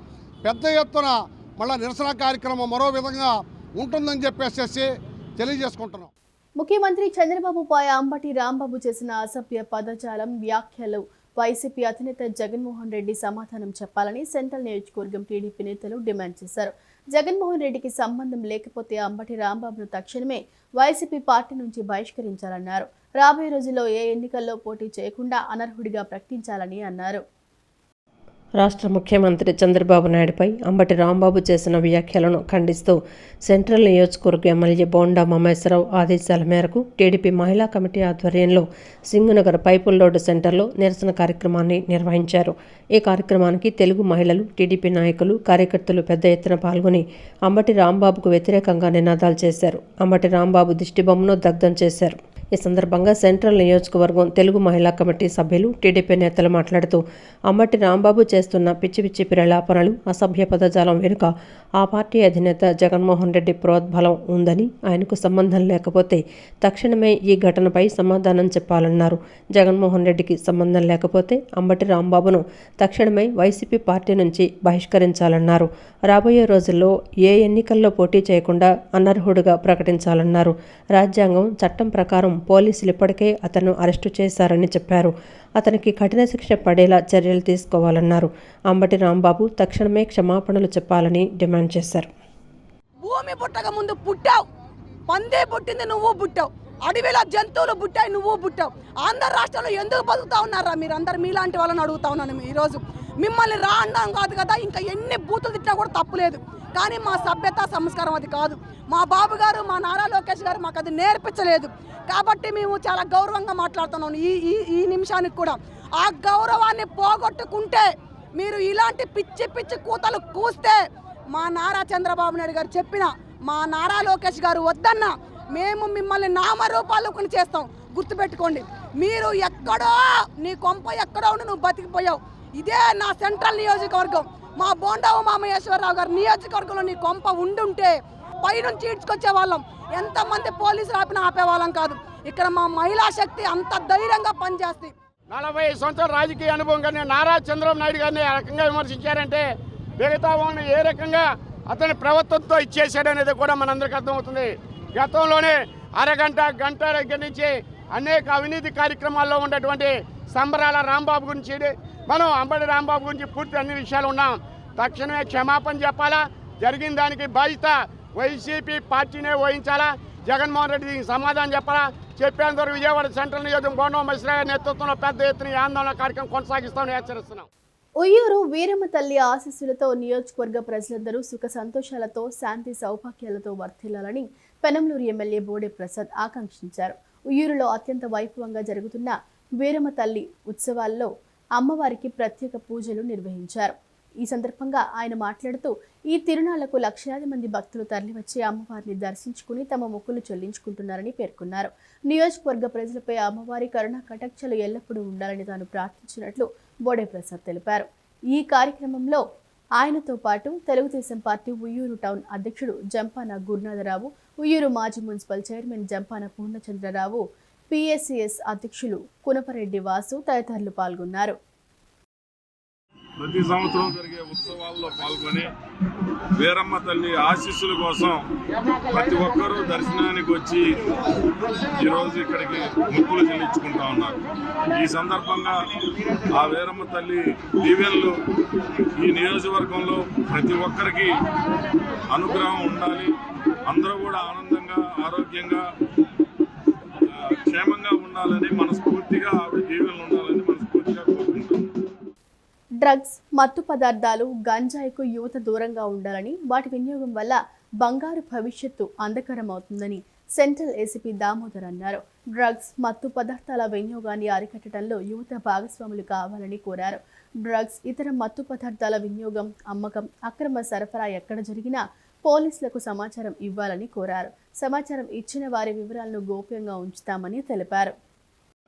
పెద్ద ఎత్తున మళ్ళీ నిరసన కార్యక్రమం మరో విధంగా ఉంటుందని చెప్పేసి తెలియజేసుకుంటున్నాం. ముఖ్యమంత్రి చంద్రబాబుపై అంబటి రాంబాబు చేసిన అసభ్య పదజాలం వ్యాఖ్యలు వైసీపీ అధినేత జగన్మోహన్ రెడ్డి సమాధానం చెప్పాలని సెంట్రల్ నియోజకవర్గం టీడీపీ నేతలు డిమాండ్ చేశారు. జగన్మోహన్ రెడ్డికి సంబంధం లేకపోతే అంబటి రాంబాబును తక్షణమే వైసీపీ పార్టీ నుంచి బహిష్కరించాలన్నారు. రాబోయే రోజుల్లో ఏ ఎన్నికల్లో పోటీ చేయకుండా అనర్హుడిగా ప్రకటించాలని అన్నారు. రాష్ట్ర ముఖ్యమంత్రి చంద్రబాబు నాయుడుపై అంబటి రాంబాబు చేసిన వ్యాఖ్యలను ఖండిస్తూ సెంట్రల్ నియోజకవర్గ ఎమ్మెల్యే బోండా మహేశ్వరరావు ఆదేశాల మేరకు టీడీపీ మహిళా కమిటీ ఆధ్వర్యంలో సింగునగర్ పైపుల్ రోడ్డు సెంటర్లో నిరసన కార్యక్రమాన్ని నిర్వహించారు. ఈ కార్యక్రమానికి తెలుగు మహిళలు, టీడీపీ నాయకులు, కార్యకర్తలు పెద్ద ఎత్తున పాల్గొని అంబటి రాంబాబుకు వ్యతిరేకంగా నినాదాలు చేశారు. అంబటి రాంబాబు దిష్టిబొమ్మను దగ్ధం చేశారు. ఈ సందర్భంగా సెంట్రల్ నియోజకవర్గం తెలుగు మహిళా కమిటీ సభ్యులు, టీడీపీ నేతలు మాట్లాడుతూ అంబటి రాంబాబు చేస్తున్న పిచ్చి పిచ్చి ప్రలాపనలు, అసభ్య పదజాలం వెనుక ఆ పార్టీ అధినేత జగన్మోహన్ రెడ్డి ప్రోద్బలం ఉందని, ఆయనకు సంబంధం లేకపోతే తక్షణమే ఈ ఘటనపై సమాధానం చెప్పాలన్నారు. జగన్మోహన్ రెడ్డికి సంబంధం లేకపోతే అంబటి రాంబాబును తక్షణమే వైసీపీ పార్టీ నుంచి బహిష్కరించాలన్నారు. రాబోయే రోజుల్లో ఏ ఎన్నికల్లో పోటీ చేయకుండా అనర్హుడిగా ప్రకటించాలన్నారు. రాజ్యాంగం, చట్టం ప్రకారం పోలీసులు ఇప్పటికే అతను అరెస్టు చేశారని చెప్పారు. అతనికి కఠిన శిక్ష పడేలా చర్యలు తీసుకోవాలన్నారు. అంబటి రాంబాబు తక్షణమే క్షమాపణలు చెప్పాలని డిమాండ్ చేశారు. భూమి పుట్టక ముందు పుట్టావు, పందే పుట్టింది నువ్వు పుట్టావు, అడవిలో జంతువులు పుట్టాయి నువ్వు పుట్టావు. ఆంధ్ర రాష్ట్రంలో ఎందుకు బతుకుతా ఉన్నారా మీరందరూ? మీలాంటి వాళ్ళని అడుగుతా ఉన్నాను ఈరోజు. మిమ్మల్ని రా అన్నాం కాదు కదా, ఇంకా ఎన్ని బూతులు తిట్టినా కూడా తప్పులేదు. కానీ మా సభ్యత సంస్కారం అది కాదు. మా బాబు గారు, మా నారా లోకేష్ గారు మాకు అది నేర్పించలేదు. కాబట్టి మేము చాలా గౌరవంగా మాట్లాడుతున్నాం ఈ నిమిషానికి కూడా. ఆ గౌరవాన్ని పోగొట్టుకుంటే మీరు ఇలాంటి పిచ్చి పిచ్చి కూతలు కూస్తే మా నారా చంద్రబాబు నాయుడు గారు చెప్పిన, మా నారా లోకేష్ గారు వద్దన్న, మేము మిమ్మల్ని నామరూపాలు చేస్తాం. గుర్తుపెట్టుకోండి. మీరు ఎక్కడో నీ కొంప ఎక్కడో ఉండి నువ్వు బతికిపోయావు. ఇదే నా సెంట్రల్ నియోజకవర్గం, మా బోండా ఉమామహేశ్వరరావు గారు నియోజకవర్గంలో నీ కొంప ఉండుంటే పైనుంచి ఈడ్చుకొచ్చే వాళ్ళం. ఎంతమంది పోలీసులు ఆపేవాళ్ళం కాదు. ఇక్కడ మా మహిళా శక్తి అంత ధైర్యంగా పనిచేస్తుంది. 40 సంవత్సరాల రాజకీయ అనుభవం కానీ నారా చంద్రబాబు నాయుడు గారిని ఆ రకంగా విమర్శించారంటే మిగతా వాళ్ళని ఏ రకంగా అతని ప్రభుత్వంతో ఇచ్చేసాడనేది కూడా మనందరికీ అర్థమవుతుంది. గతంలోనే అరగంట, గంట దగ్గర నుంచి అనేక అవినీతి కార్యక్రమాల్లో ఉన్నటువంటి సంబరాల రాంబాబు గురించి మనం అంబడి రాంబాబు గురించి పూర్తి అన్ని విషయాలు ఉన్నాం. తక్షణమే క్షమాపణ చెప్పాలా, జరిగిన దానికి బాధ్యత వైసీపీ పార్టీనే వహించాలా, జగన్మోహన్ రెడ్డి దీనికి సమాధానం చెప్పాలా. చెప్పేందుకు విజయవాడ సెంట్రల్ నియోజకవర్గం బోండం మసిరా గారి నేతృత్వంలో పెద్ద ఎత్తున ఈ ఆందోళన కార్యక్రమం కొనసాగిస్తామని హెచ్చరిస్తున్నాం. ఉయ్యూరు వీరమ్మ తల్లి ఆశీస్సులతో నియోజకవర్గ ప్రజలందరూ సుఖ సంతోషాలతో శాంతి సౌభాగ్యాలతో వర్ధిల్లాలని పెనంలూరు ఎమ్మెల్యే బోడే ప్రసాద్ ఆకాంక్షించారు. ఉయ్యూరులో అత్యంత వైభవంగా జరుగుతున్న వీరమ్మ తల్లి ఉత్సవాల్లో అమ్మవారికి ప్రత్యేక పూజలు నిర్వహించారు. ఈ సందర్భంగా ఆయన మాట్లాడుతూ ఈ తిరునాళ్లకు లక్షలాది మంది భక్తులు తరలివచ్చి అమ్మవారిని దర్శించుకుని తమ మొక్కులు చెల్లించుకుంటున్నారని పేర్కొన్నారు. నియోజకవర్గ ప్రజలపై అమ్మవారి కరుణా కటాక్షాలు ఎల్లప్పుడూ ఉండాలని తాను ప్రార్థించినట్లు బోడే ప్రసాద్ తెలిపారు. ఈ కార్యక్రమంలో ఆయనతో పాటు తెలుగుదేశం పార్టీ ఉయ్యూరు టౌన్ అధ్యక్షుడు జంపాన గురునాథరావు, ఉయ్యూరు మాజీ municipal chairman Jampana Purnachandrarao, PSCS అధ్యక్షులు కునపరెడ్డి వాసు తదితరులు పాల్గొన్నారు. ప్రతి సంవత్సరం జరిగే ఉత్సవాల్లో పాల్గొని వీరమ్మ తల్లి ఆశీస్సుల కోసం ప్రతి ఒక్కరూ దర్శనానికి వచ్చి ఈరోజు ఇక్కడికి మొక్కులు చెల్లించుకుంటా ఉన్నారు. ఈ సందర్భంగా ఆ వీరమ్మ తల్లి దీవెనలు ఈ నియోజకవర్గంలో ప్రతి ఒక్కరికి అనుగ్రహం ఉండాలి. అందరూ కూడా ఆనందంగా, ఆరోగ్యంగా, క్షేమంగా ఉండాలని మనస్ఫూర్తిగా ఆవిడ దీవెనలు ఉండాలని మనస్ఫూర్తిగా కోరుకుంటున్నాం. డ్రగ్స్, మత్తు పదార్థాలు, గంజాయికు యువత దూరంగా ఉండాలని, వాటి వినియోగం వల్ల బంగారు భవిష్యత్తు అంధకారం అవుతుందని సెంట్రల్ ఏసీపీ దామోదర్ అన్నారు. డ్రగ్స్, మత్తు పదార్థాల వినియోగాన్ని అరికట్టడంలో యువత భాగస్వాములు కావాలని కోరారు. డ్రగ్స్, ఇతర మత్తు పదార్థాల వినియోగం, అమ్మకం, అక్రమ సరఫరా ఎక్కడ జరిగినా పోలీసులకు సమాచారం ఇవ్వాలని కోరారు. సమాచారం ఇచ్చిన వారి వివరాలను గోప్యంగా ఉంచుతామని తెలిపారు.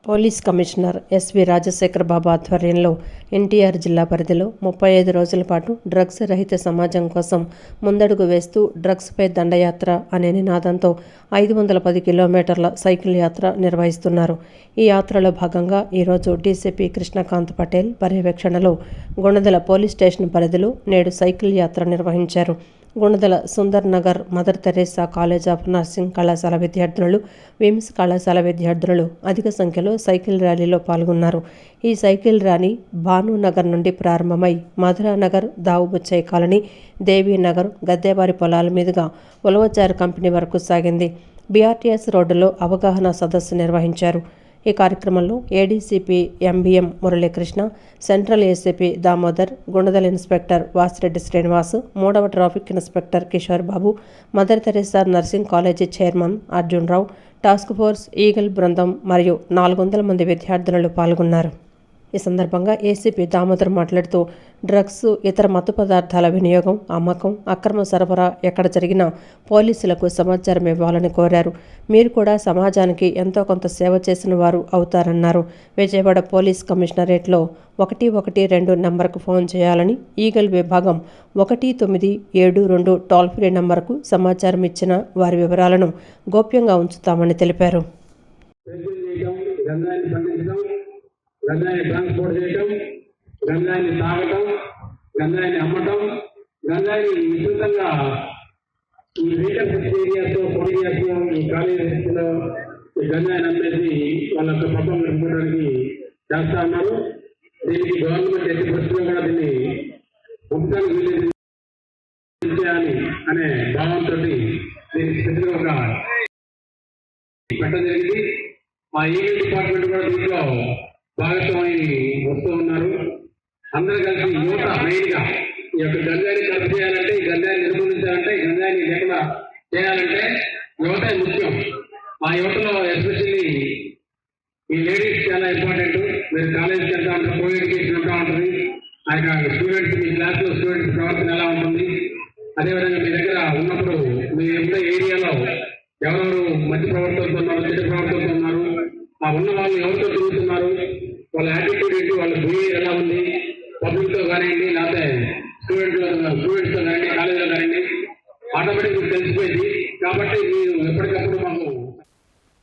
పోలీస్ కమిషనర్ ఎస్వి రాజశేఖర్ బాబు ఆధ్వర్యంలో ఎన్టీఆర్ జిల్లా పరిధిలో 35 రోజుల పాటు డ్రగ్స్ రహిత సమాజం కోసం ముందడుగు వేస్తూ డ్రగ్స్పై దండయాత్ర అనే నినాదంతో 510 కిలోమీటర్ల సైకిల్ యాత్ర నిర్వహిస్తున్నారు. ఈ యాత్రలో భాగంగా ఈరోజు డీసీపీ కృష్ణకాంత్ పటేల్ పర్యవేక్షణలో గుణదల పోలీస్ స్టేషన్ పరిధిలో నేడు సైకిల్ యాత్ర నిర్వహించారు. Gunadala Sundar Nagar mother Teresa college of nursing కళాశాల విద్యార్థులు, విమ్స్ కళాశాల విద్యార్థులు అధిక సంఖ్యలో సైకిల్ ర్యాలీలో పాల్గొన్నారు. ఈ సైకిల్ ర్యాలీ భానునగర్ నుండి ప్రారంభమై మధురానగర్, దావుబుచ్చయ్య కాలనీ, దేవీనగర్, గద్దేవారి పొలాల మీదుగా ఉలవచారు కంపెనీ వరకు సాగింది. బీఆర్టీఎస్ రోడ్డులో అవగాహన సదస్సు నిర్వహించారు. ఈ కార్యక్రమంలో ADCP MBM Muralikrishna, central ACP Damodar, Gunadala inspector Vasireddy Srinivas, 3వ traffic inspector Kishore Babu, Mother Teresa nursing college chairman Arjun Rao, task force Eagle బృందం మరియు 400 మంది విద్యార్థులు పాల్గొన్నారు. ఈ సందర్భంగా ఏసీపీ దామోదర్ మాట్లాడుతూ డ్రగ్స్, ఇతర మత్తు పదార్థాల వినియోగం, అమ్మకం, అక్రమ సరఫరా ఎక్కడ జరిగినా పోలీసులకు సమాచారం ఇవ్వాలని కోరారు. మీరు కూడా సమాజానికి ఎంతో కొంత సేవ చేసిన వారు అవుతారన్నారు. విజయవాడ పోలీస్ కమిషనరేట్లో 112 నంబర్కు ఫోన్ చేయాలని, ఈగల్ విభాగం 1972 టోల్ ఫ్రీ నంబర్కు సమాచారం ఇచ్చిన వారి వివరాలను గోప్యంగా ఉంచుతామని తెలిపారు. గంజాయిని ట్రాన్స్పోర్ట్ చేయటం, గంజాయిని తాగటం, గంజాయిని అమ్మటం, గంజాయిని విస్తృతంగా ఈ రీటైల్ ఏరియాస్లో, ఫుడ్ ఏరియాస్లో, ఈ కాలేజీలో ఈ గంజాయిని అమ్మేసి వాళ్ళ యొక్క పబ్బం నింపుకోవడానికి చేస్తా ఉన్నారు. దీనికి గవర్నమెంట్ ఎట్టి పరిస్థితుల్లో కూడా దీన్ని మొత్తానికి వీలు చేయాలి అనే భావంతో దీనికి స్పెషల్గా ఒక పెట్టడం జరిగింది. మా ఈవెంట్ డిపార్ట్మెంట్ కూడా దీంట్లో భాగస్వామి వస్తూ ఉన్నారు. అందరూ కలిసి యువత మెయిన్గా ఈ యొక్క గంజాయిని కలుపు చేయాలంటే, ఈ గంజాయిని నిర్మూలించాలంటే, ఈ గంజాయిని లేకుండా చేయాలంటే యువత ముఖ్యం. మా యువతలో ఎస్పెషల్లీ ఈ లేడీస్ చాలా ఇంపార్టెంట్. మీరు కాలేజీకి వెళ్తా ఉంటారు, కో ఎడ్యుకేషన్ ఉంటా ఉంటుంది. ఆ యొక్క స్టూడెంట్స్, మీ క్లాస్లో స్టూడెంట్స్ ప్రవర్తన ఎలా ఉంటుంది, అదేవిధంగా మీ దగ్గర ఉన్నప్పుడు మీ ఉన్న ఏరియాలో ఎవరెవరు మంచి ప్రవర్తనతో ఉన్నారు, చెడు ప్రవర్తనతో ఉన్నారు, ఆ ఉన్న వాళ్ళు ఎవరితో తిరుగుతున్నారు, వాళ్ళ యాటిట్యూడ్ ఏంటి, వాళ్ళ బిహేవియర్ ఎలా ఉంది, పబ్లిక్తో కానివ్వండి, లేకపోతే స్టూడెంట్స్తో కానివ్వండి, కాలేజీలో కానివ్వండి, ఆటోమేటిక్ మీకు తెలిసిపోయింది. కాబట్టి మీరు ఎప్పటికప్పుడు మాకు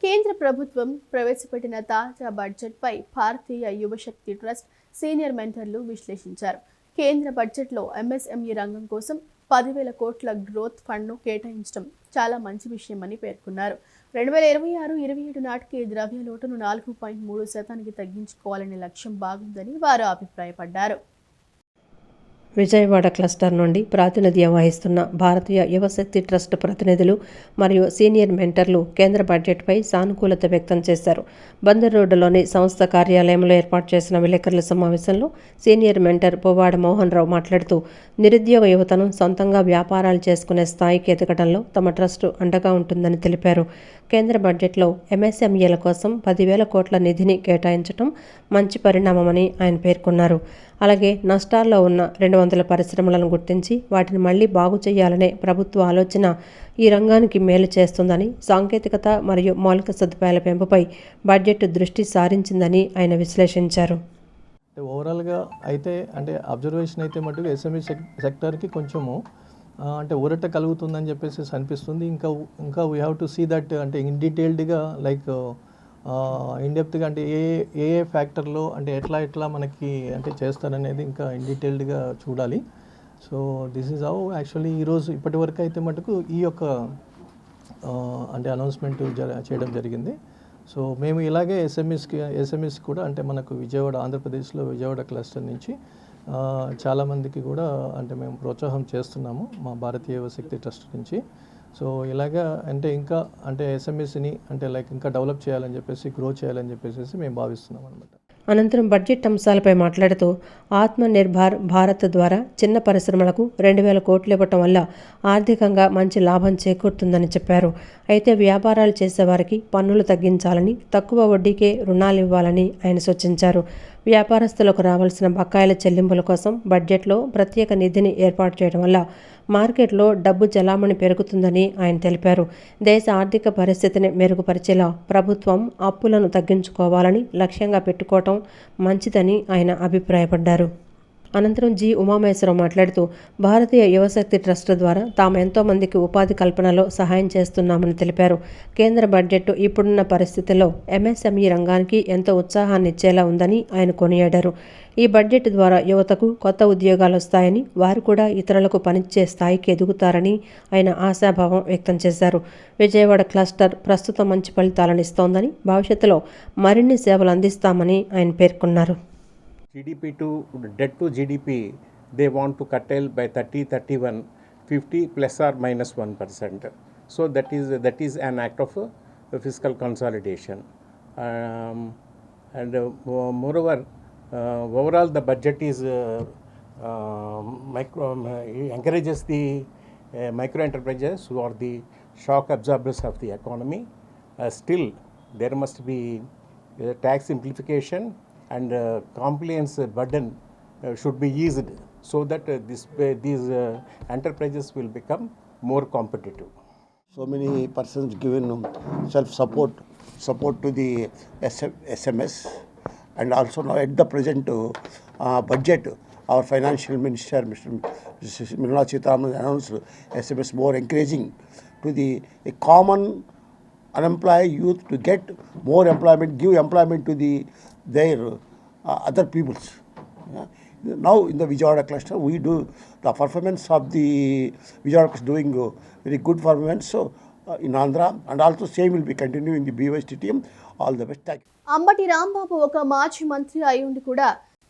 కేంద్ర ప్రభుత్వం ప్రవేశపెట్టిన తాజా బడ్జెట్పై భారతీయ యువశక్తి ట్రస్ట్ సీనియర్ మెంటర్లు విశ్లేషించారు. కేంద్ర బడ్జెట్లో ఎంఎస్ఎంఈ రంగం కోసం 10,000 కోట్ల గ్రోత్ ఫండ్ను కేటాయించడం చాలా మంచి విషయమని పేర్కొన్నారు. 2026-27 నాటికి ద్రవ్య లోటును 4.3% తగ్గించుకోవాలనే లక్ష్యం బాగుందని వారు అభిప్రాయపడ్డారు. విజయవాడ క్లస్టర్ నుండి ప్రాతినిధ్యం వహిస్తున్న భారతీయ యువశక్తి ట్రస్ట్ ప్రతినిధులు మరియు సీనియర్ మెంటర్లు కేంద్ర బడ్జెట్పై సానుకూలత వ్యక్తం చేశారు. బందర్ రోడ్డులోని సంస్థ కార్యాలయంలో ఏర్పాటు చేసిన విలేకరుల సమావేశంలో సీనియర్ మెంటర్ పువ్వాడ మోహన్ రావు మాట్లాడుతూ నిరుద్యోగ యువతను సొంతంగా వ్యాపారాలు చేసుకునే స్థాయికి ఎదగడంలో తమ ట్రస్టు అండగా ఉంటుందని తెలిపారు. కేంద్ర బడ్జెట్లో ఎంఎస్ఎంఈల కోసం 10,000 కోట్ల నిధిని కేటాయించడం మంచి పరిణామమని ఆయన పేర్కొన్నారు. అలాగే నష్టాల్లో ఉన్న 200 పరిశ్రమలను గుర్తించి వాటిని మళ్లీ బాగు చేయాలనే ప్రభుత్వ ఆలోచన ఈ రంగానికి మేలు చేస్తుందని, సాంకేతికత మరియు మౌలిక సదుపాయాల పెంపుపై బడ్జెట్ దృష్టి సారించిందని ఆయన విశ్లేషించారు. ఓవరాల్గా అయితే అబ్జర్వేషన్ అయితే మటుకు ఎస్ఎంఈ సెక్టర్కి కొంచెము ఊరట కలుగుతుందని చెప్పేసి అనిపిస్తుంది. ఇంకా we have to see that in డీటెయిల్డ్గా లైక్ ఇన్ డెప్త్గా ఏ ఫ్యాక్టర్లో ఎట్లా మనకి చేస్తారనేది ఇంకా ఇన్ డీటెయిల్డ్గా చూడాలి. So this is how actually ఈరోజు ఇప్పటి వరకు అయితే మటుకు ఈ యొక్క అనౌన్స్మెంట్ చేయడం జరిగింది. సో మేము ఇలాగే ఎస్ఎంఈస్ కూడా మనకు విజయవాడ, ఆంధ్రప్రదేశ్లో విజయవాడ క్లస్టర్ నుంచి చాలామందికి కూడా మేము ప్రోత్సాహం చేస్తున్నాము మా భారతీయ యువశక్తి ట్రస్ట్ నుంచి. సో ఇలాగా ఇంకా ఎస్ఎంఎస్ని ఇంకా డెవలప్ చేయాలని చెప్పేసి, గ్రో చేయాలని చెప్పేసి మేము భావిస్తున్నాం అనమాట. అనంతరం బడ్జెట్ అంశాలపై మాట్లాడుతూ ఆత్మ నిర్భర్ భారత్ ద్వారా చిన్న పరిశ్రమలకు 2,000 కోట్లు ఇవ్వటం వల్ల ఆర్థికంగా మంచి లాభం చేకూరుతుందని చెప్పారు. అయితే వ్యాపారాలు చేసేవారికి పన్నులు తగ్గించాలని, తక్కువ వడ్డీకే రుణాలు ఇవ్వాలని ఆయన సూచించారు. వ్యాపారస్తులకు రావాల్సిన బకాయిల చెల్లింపుల కోసం బడ్జెట్లో ప్రత్యేక నిధిని ఏర్పాటు చేయడం వల్ల మార్కెట్లో డబ్బు చలామణి పెరుగుతుందని ఆయన తెలిపారు. దేశ ఆర్థిక పరిస్థితిని మెరుగుపరిచేలా ప్రభుత్వం అప్పులను తగ్గించుకోవాలని లక్ష్యంగా పెట్టుకోవటం మంచిదని ఆయన అభిప్రాయపడ్డారు. అనంతరం జి ఉమామేశ్వరరావు మాట్లాడుతూ భారతీయ యువశక్తి ట్రస్ట్ ద్వారా తాము ఎంతో మందికి ఉపాధి కల్పనలో సహాయం చేస్తున్నామని తెలిపారు. కేంద్ర బడ్జెట్ ఇప్పుడున్న పరిస్థితుల్లో ఎంఎస్ఎంఈ రంగానికి ఎంతో ఉత్సాహాన్ని ఇచ్చేలా ఉందని ఆయన కొనియాడారు. ఈ బడ్జెట్ ద్వారా యువతకు కొత్త ఉద్యోగాలు వస్తాయని, వారు కూడా ఇతరులకు పనిచ్చే స్థాయికి ఎదుగుతారని ఆయన ఆశాభావం వ్యక్తం చేశారు. విజయవాడ క్లస్టర్ ప్రస్తుతం మంచి ఫలితాలను ఇస్తోందని, భవిష్యత్తులో మరిన్ని సేవలు అందిస్తామని ఆయన పేర్కొన్నారు. GDP to debt to GDP, they want to curtail by 30, 31, 50 plus or minus 1%. So that is an act of fiscal consolidation. Moreover, overall the budget is encourages the micro enterprises who are the shock absorbers of the economy. Still, there must be tax simplification and compliance burden should be eased so that these enterprises will become more competitive. So many persons given support to the SMS, and also now at the present budget, our financial minister, Mr. Nirmala Sitharaman, announced SMS more encouraging to the common unemployed youth to get more employment, give employment to their other peoples. Now in the Vijayawada cluster, we do the performance of the Vijayawada cluster doing very good performance. So in Andhra, and also same will be continuing in the BYSTTM. All the best. Thank you. Ambati Rambabu ఒక మాజీ మంత్రి అయ్యుండి కూడా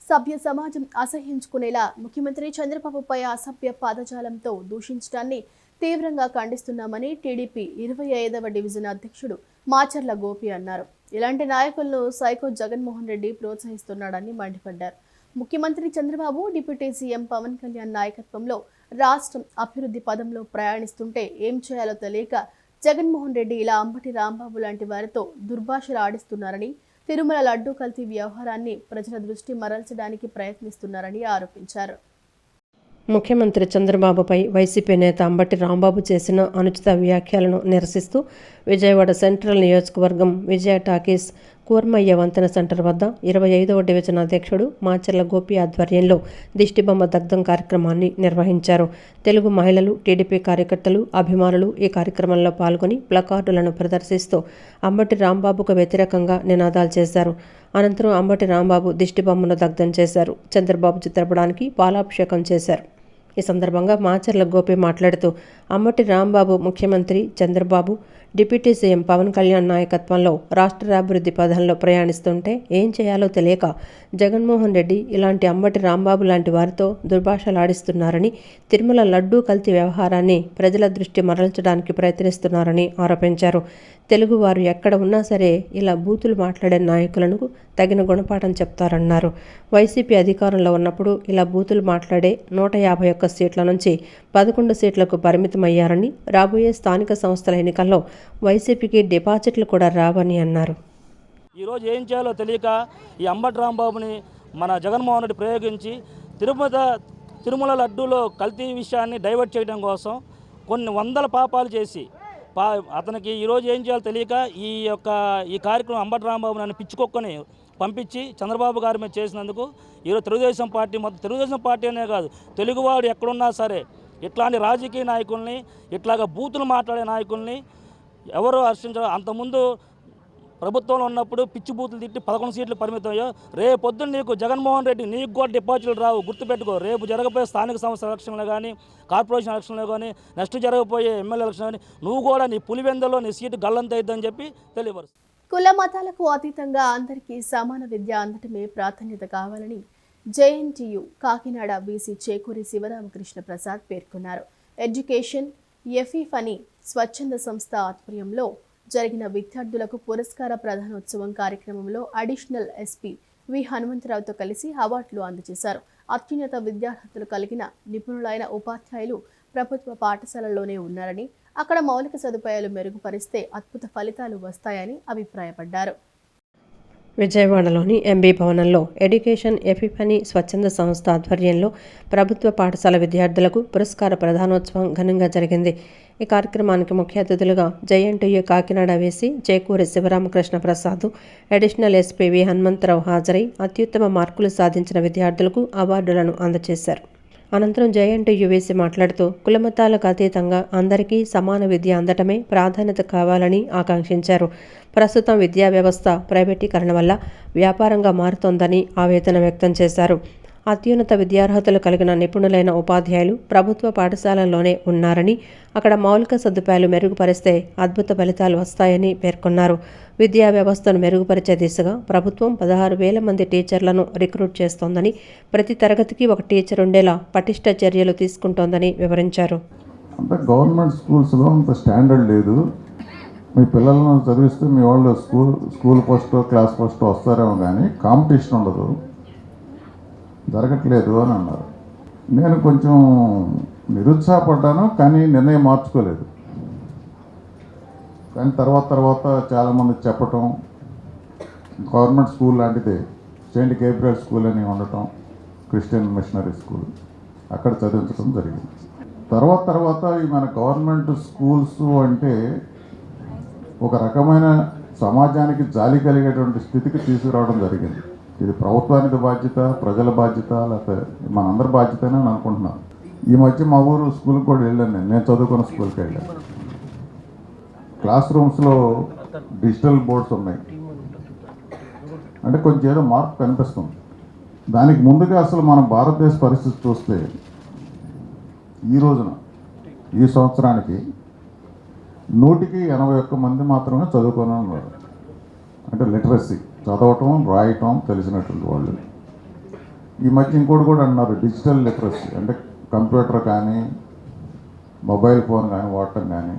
సభ్య సమాజం అసహ్యించుకునేలా ముఖ్యమంత్రి చంద్రబాబుపై అసభ్య పదజాలంతో దూషించడాన్ని తీవ్రంగా ఖండిస్తున్నామని టీడీపీ 25వ డివిజన్ అధ్యక్షుడు మాచర్ల గోపి అన్నారు. ఇలాంటి నాయకులను సైకో జగన్మోహన్ రెడ్డి ప్రోత్సహిస్తున్నాడని మండిపడ్డారు. ముఖ్యమంత్రి చంద్రబాబు, డిప్యూటీ సీఎం పవన్ కళ్యాణ్ నాయకత్వంలో రాష్ట్రం అభివృద్ధి పదంలో ప్రయాణిస్తుంటే ఏం చేయాలో తెలియక జగన్మోహన్ రెడ్డి ఇలా అంబటి రాంబాబు లాంటి వారితో దుర్భాషలు ఆడిస్తున్నారని, తిరుమల లడ్డూ కల్తీ వ్యవహారాన్ని ప్రజల దృష్టి మరల్చడానికి ప్రయత్నిస్తున్నారని ఆరోపించారు. ముఖ్యమంత్రి చంద్రబాబుపై వైసీపీ నేత అంబటి రాంబాబు చేసిన అనుచిత వ్యాఖ్యలను నిరసిస్తూ విజయవాడ సెంట్రల్ నియోజకవర్గం విజయ టాకీస్ కూర్మయ్య వంతెన సెంటర్ వద్ద 25వ డివిజన్ అధ్యక్షుడు మాచర్ల గోపి ఆధ్వర్యంలో దిష్టిబొమ్మ దగ్ధం కార్యక్రమాన్ని నిర్వహించారు. తెలుగు మహిళలు, టీడీపీ కార్యకర్తలు, అభిమానులు ఈ కార్యక్రమంలో పాల్గొని ప్లకార్డులను ప్రదర్శిస్తూ అంబటి రాంబాబుకు వ్యతిరేకంగా నినాదాలు చేశారు. అనంతరం అంబటి రాంబాబు దిష్టిబొమ్మను దగ్ధం చేశారు. చంద్రబాబు చిత్రపటానికి పాలాభిషేకం చేశారు. ఈ సందర్భంగా మాచర్ల గోపి మాట్లాడుతూ అంబటి రాంబాబు ముఖ్యమంత్రి చంద్రబాబు డిప్యూటీ సీఎం పవన్ కళ్యాణ్ నాయకత్వంలో రాష్ట్ర అభివృద్ధి పథంలో ప్రయాణిస్తుంటే ఏం చేయాలో తెలియక జగన్మోహన్ రెడ్డి ఇలాంటి అంబటి రాంబాబు లాంటి వారితో దుర్భాషలాడిస్తున్నారని, తిరుమల లడ్డూ కల్తీ వ్యవహారాన్ని ప్రజల దృష్టి మరల్చడానికి ప్రయత్నిస్తున్నారని ఆరోపించారు. తెలుగువారు ఎక్కడ ఉన్నా సరే ఇలా బూతులు మాట్లాడే నాయకులను తగిన గుణపాఠం చెప్తారన్నారు. వైసీపీ అధికారంలో ఉన్నప్పుడు ఇలా బూతులు మాట్లాడే 151 సీట్ల నుంచి 11 సీట్లకు పరిమితమయ్యారని, రాబోయే స్థానిక సంస్థల ఎన్నికల్లో వైసీపీకి డిపాజిట్లు కూడా రావని అన్నారు. ఈరోజు ఏం చేయాలో తెలియక ఈ అంబటి రాంబాబుని మన జగన్మోహన్ రెడ్డి ప్రయోగించి తిరుమల లడ్డూలో కల్తీ విషయాన్ని డైవర్ట్ చేయడం కోసం కొన్ని వందల పాపాలు చేసి అతనికి ఈరోజు ఏం చేయాలో తెలియక ఈ కార్యక్రమం అంబటి రాంబాబు నన్ను పిచ్చుకొక్కని పంపించి చంద్రబాబు గారి మీద చేసినందుకు ఈరోజు తెలుగుదేశం పార్టీ అనే కాదు, తెలుగువాడు ఎక్కడున్నా సరే ఇట్లాంటి రాజకీయ నాయకుల్ని, ఇట్లాగా బూతులు మాట్లాడే నాయకుల్ని ఎవరు హర్షించారు. అంతకుముందు ప్రభుత్వంలో ఉన్నప్పుడు పిచ్చి బూతులు తిట్టి 11 సీట్లు పరిమితమయ్యో, రేపొద్దున నీకు జగన్మోహన్ రెడ్డి నీకు కూడా డిపాజిట్లు రావు, గుర్తుపెట్టుకో. రేపు జరగబోయే స్థానిక సంస్థల ఎలక్షన్లో కానీ, కార్పొరేషన్ ఎలక్షన్లో కానీ, నెక్స్ట్ జరగబోయే ఎమ్మెల్యే ఎలక్షన్ కానీ నువ్వు కూడా నీ పులివెందలో నీ సీటు గల్లంత అయిద్దని చెప్పి తెలియపరుస్తుంది. కుల మతాలకు అతీతంగా అందరికీ సమాన విద్య అందటమే ప్రాధాన్యత కావాలని జేఎన్టీయూ కాకినాడ బీసీ చేకూరి శివరామకృష్ణ ప్రసాద్ పేర్కొన్నారు. ఎడ్యుకేషన్ ఎఫీఫ్ అని స్వచ్ఛంద సంస్థ ఆధ్వర్యంలో జరిగిన విద్యార్థులకు పురస్కార ప్రధానోత్సవం కార్యక్రమంలో అడిషనల్ ఎస్పీ వి హనుమంతరావుతో కలిసి అవార్డులు అందజేశారు. అత్యున్నత విద్యార్హతలు కలిగిన నిపుణులైన ఉపాధ్యాయులు ప్రభుత్వ పాఠశాలల్లోనే ఉన్నారని, అక్కడ మౌలిక సదుపాయాలు మెరుగుపరిస్తే అద్భుత ఫలితాలు వస్తాయని అభిప్రాయపడ్డారు. విజయవాడలోని ఎంబీ భవనంలో ఎడ్యుకేషన్ ఎఫిఫనీ స్వచ్ఛంద సంస్థ ఆధ్వర్యంలో ప్రభుత్వ పాఠశాల విద్యార్థులకు పురస్కార ప్రధానోత్సవం ఘనంగా జరిగింది. ఈ కార్యక్రమానికి ముఖ్య అతిథులుగా JNTU Kakinada VC Chekuri Sivaramakrishna Prasad, additional SP V Hanumantharao హాజరై అత్యుత్తమ మార్కులు సాధించిన విద్యార్థులకు అవార్డులను అందజేశారు. అనంతరం జేఎన్టీయూ వీసీ మాట్లాడుతూ కులమతాలకు అతీతంగా అందరికీ సమాన విద్య అందటమే ప్రాధాన్యత కావాలని ఆకాంక్షించారు. ప్రస్తుతం విద్యా వ్యవస్థ ప్రైవేటీకరణ వల్ల వ్యాపారంగా మారుతోందని ఆవేదన వ్యక్తం చేశారు. అత్యున్నత విద్యార్హతలు కలిగిన నిపుణులైన ఉపాధ్యాయులు ప్రభుత్వ పాఠశాలల్లోనే ఉన్నారని, అక్కడ మౌలిక సదుపాయాలు మెరుగుపరిస్తే అద్భుత ఫలితాలు వస్తాయని పేర్కొన్నారు. విద్యా వ్యవస్థను మెరుగుపరిచే దిశగా ప్రభుత్వం 16,000 మంది టీచర్లను రిక్రూట్ చేస్తోందని, ప్రతి తరగతికి ఒక టీచర్ ఉండేలా పటిష్ట చర్యలు తీసుకుంటోందని వివరించారు. అంటే గవర్నమెంట్ స్కూల్స్లో అంత స్టాండర్డ్ లేదు. మీ పిల్లలను చదివిస్తే మీ వాళ్ళు స్కూల్ ఫస్ట్ క్లాస్ ఫస్ట్ వస్తారేమో కానీ కాంపిటీషన్ ఉండదు, జరగట్లేదు అని అన్నారు. నేను కొంచెం నిరుత్సాహపడ్డాను, కానీ నిర్ణయం మార్చుకోలేదు. కానీ తర్వాత చాలామంది చెప్పటం, గవర్నమెంట్ స్కూల్ లాంటిదే సెయింట్ గేబ్రియల్ స్కూల్ అని ఉండటం, క్రిస్టియన్ మిషనరీ స్కూల్, అక్కడ చదివించడం జరిగింది. తర్వాత ఈ మన గవర్నమెంట్ స్కూల్స్ అంటే ఒక రకమైన సమాజానికి జాలి కలిగేటువంటి స్థితికి తీసుకురావడం జరిగింది. ఇది ప్రభుత్వానికి బాధ్యత, ప్రజల బాధ్యత, లేకపోతే మనందరి బాధ్యతనే అని అనుకుంటున్నాను. ఈ మధ్య మా ఊరు స్కూల్కి కూడా వెళ్ళాను. నేను చదువుకున్న స్కూల్కి వెళ్ళాను. క్లాస్ రూమ్స్లో డిజిటల్ బోర్డ్స్ ఉన్నాయి. అంటే కొంచెం ఏదో మార్పు కనిపిస్తుంది. దానికి ముందుగా అసలు మనం భారతదేశ పరిస్థితి చూస్తే ఈ రోజున ఈ సంవత్సరానికి 181 మంది మాత్రమే చదువుకొని ఉన్నారు. అంటే లిటరసీ, చదవటం రాయటం తెలిసినటువంటి వాళ్ళు. ఈ మధ్య ఇంకోటి కూడా అన్నారు, డిజిటల్ లిటరసీ, అంటే కంప్యూటర్ కానీ మొబైల్ ఫోన్ కానీ వాడటం కానీ,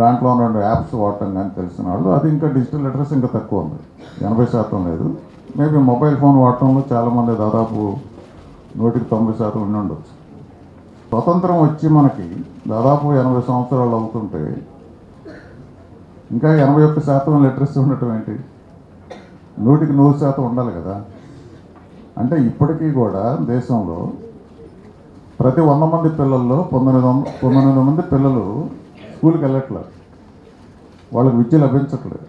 దాంట్లో ఉన్న యాప్స్ వాడటం కానీ తెలిసిన వాళ్ళు. అది ఇంకా డిజిటల్ లిటరసీ ఇంకా తక్కువ ఉంది, 80% లేదు. మేబీ మొబైల్ ఫోన్ వాడటంలో చాలామంది దాదాపు 190% ఉండి ఉండొచ్చు. స్వతంత్రం వచ్చి మనకి దాదాపు 80 సంవత్సరాలు అవుతుంటే ఇంకా 81% లిటరసీ ఉండటం ఏంటి? 100% ఉండాలి కదా. అంటే ఇప్పటికీ కూడా దేశంలో ప్రతి 100 మంది పిల్లల్లో 19 మంది పిల్లలు స్కూల్కి వెళ్ళట్లేదు, వాళ్ళకి విద్య లభించట్లేదు.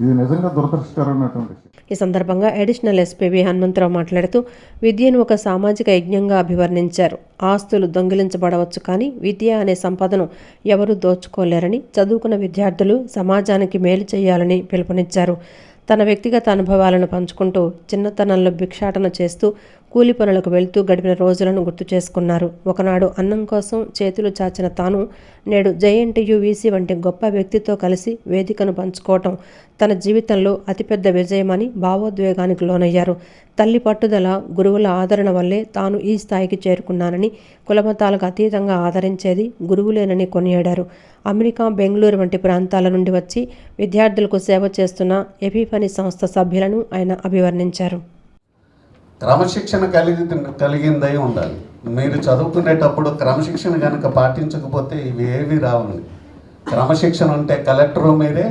ఇది నిజంగా దురదృష్టకరమైనటువంటి విషయం. ఈ సందర్భంగా అడిషనల్ ఎస్పీ వి హనుమంతరావు మాట్లాడుతూ విద్యను ఒక సామాజిక యజ్ఞంగా అభివర్ణించారు. ఆస్తులు దొంగిలించబడవచ్చు, కానీ విద్య అనే సంపదను ఎవరూ దోచుకోలేరని, చదువుకున్న విద్యార్థులు సమాజానికి మేలు చేయాలని పిలుపునిచ్చారు. తన వ్యక్తిగత అనుభవాలను పంచుకుంటూ చిన్నతనంలో భిక్షాటన చేస్తూ కూలి పనులకు వెళ్తూ గడిపిన రోజులను గుర్తు చేసుకున్నారు. ఒకనాడు అన్నం కోసం చేతులు చాచిన తాను నేడు JNTU-VC వంటి గొప్ప వ్యక్తితో కలిసి వేదికను పంచుకోవటం తన జీవితంలో అతిపెద్ద విజయమని భావోద్వేగానికి లోనయ్యారు. తల్లి పట్టుదల, గురువుల ఆదరణ వల్లే తాను ఈ స్థాయికి చేరుకున్నానని, కులమతాలకు అతీతంగా ఆదరించేది గురువులేనని కొనియాడారు. అమెరికా, బెంగళూరు వంటి ప్రాంతాల నుండి వచ్చి విద్యార్థులకు సేవ చేస్తున్న ఎపిఫనీ సంస్థ సభ్యులను ఆయన అభివర్ణించారు. క్రమశిక్షణ కలిగిందై ఉండాలి. మీరు చదువుకునేటప్పుడు క్రమశిక్షణ కనుక పాటించకపోతే ఇవి ఏవి రావండి. క్రమశిక్షణ ఉంటే కలెక్టరు మీరే,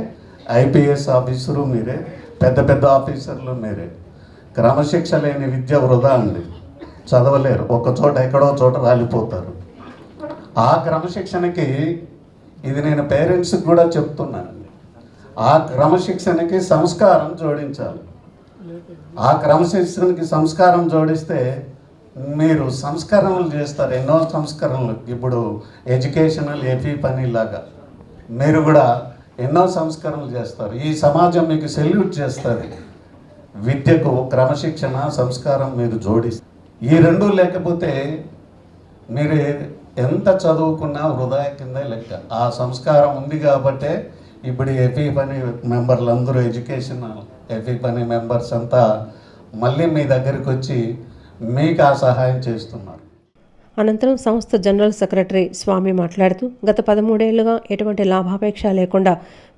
IPS ఆఫీసరు మీరే, పెద్ద పెద్ద ఆఫీసర్లు మీరే. క్రమశిక్ష లేని విద్య వృధా అండి, చదవలేరు, ఒక చోట ఎక్కడో చోట రాలిపోతారు. ఆ క్రమశిక్షణకి ఇది నేను పేరెంట్స్కి కూడా చెప్తున్నాను, ఆ క్రమశిక్షణకి సంస్కారం జోడించాలి. ఆ క్రమశిక్షణకి సంస్కారం జోడిస్తే మీరు సంస్కరణలు చేస్తారు, ఎన్నో సంస్కరణలు. ఇప్పుడు ఎడ్యుకేషనల్ ఎపిఫనీ లాగా మీరు కూడా ఎన్నో సంస్కరణలు చేస్తారు. ఈ సమాజం మీకు సెల్యూట్ చేస్తుంది. విద్యకు క్రమశిక్షణ, సంస్కారం మీరు జోడిస్తారు. ఈ రెండూ లేకపోతే మీరు ఎంత చదువుకున్నా వృధా కింద లెక్క. ఆ సంస్కారం ఉంది కాబట్టే ఇప్పుడు ఎపిఫనీ మెంబర్లు అందరూ, ఎడ్యుకేషనల్ ఎపిఫనీ మెంబర్స్ అంతా మళ్ళీ మీ దగ్గరికి వచ్చి మీకు ఆ సహాయం చేస్తున్నారు. అనంతరం సంస్థ జనరల్ సెక్రటరీ స్వామి మాట్లాడుతూ గత 13 ఏళ్లుగా ఎటువంటి లాభాపేక్ష లేకుండా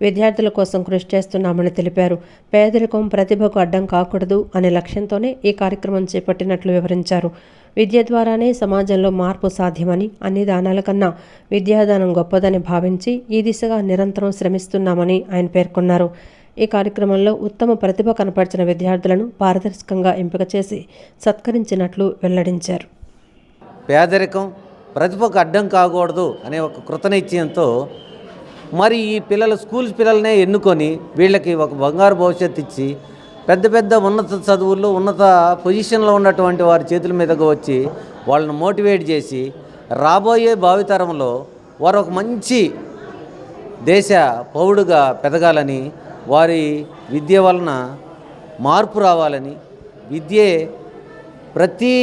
విద్యార్థుల కోసం కృషి చేస్తున్నామని తెలిపారు. పేదరికం ప్రతిభకు అడ్డం కాకూడదు అనే లక్ష్యంతోనే ఈ కార్యక్రమం చేపట్టినట్లు వివరించారు. విద్య ద్వారానే సమాజంలో మార్పు సాధ్యమని, అన్ని దానాల కన్నా విద్యాదానం గొప్పదని భావించి ఈ దిశగా నిరంతరం శ్రమిస్తున్నామని ఆయన పేర్కొన్నారు. ఈ కార్యక్రమంలో ఉత్తమ ప్రతిభ కనపరిచిన విద్యార్థులను పారదర్శకంగా ఎంపిక చేసి సత్కరించినట్లు వెల్లడించారు. పేదరికం ప్రతిభకు అడ్డం కాకూడదు అనే ఒక కృతనిశ్చయంతో మరి ఈ స్కూల్స్ పిల్లలనే ఎన్నుకొని వీళ్ళకి ఒక బంగారు భవిష్యత్తు ఇచ్చి పెద్ద పెద్ద ఉన్నత చదువుల్లో ఉన్నత పొజిషన్లో ఉన్నటువంటి వారి చేతుల మీదకు వచ్చి వాళ్ళని మోటివేట్ చేసి రాబోయే భావితరంలో వారు ఒక మంచి దేశ పౌరుడుగా పెదగాలని, వారి విద్య వలన మార్పు రావాలని, విద్యే ప్రతి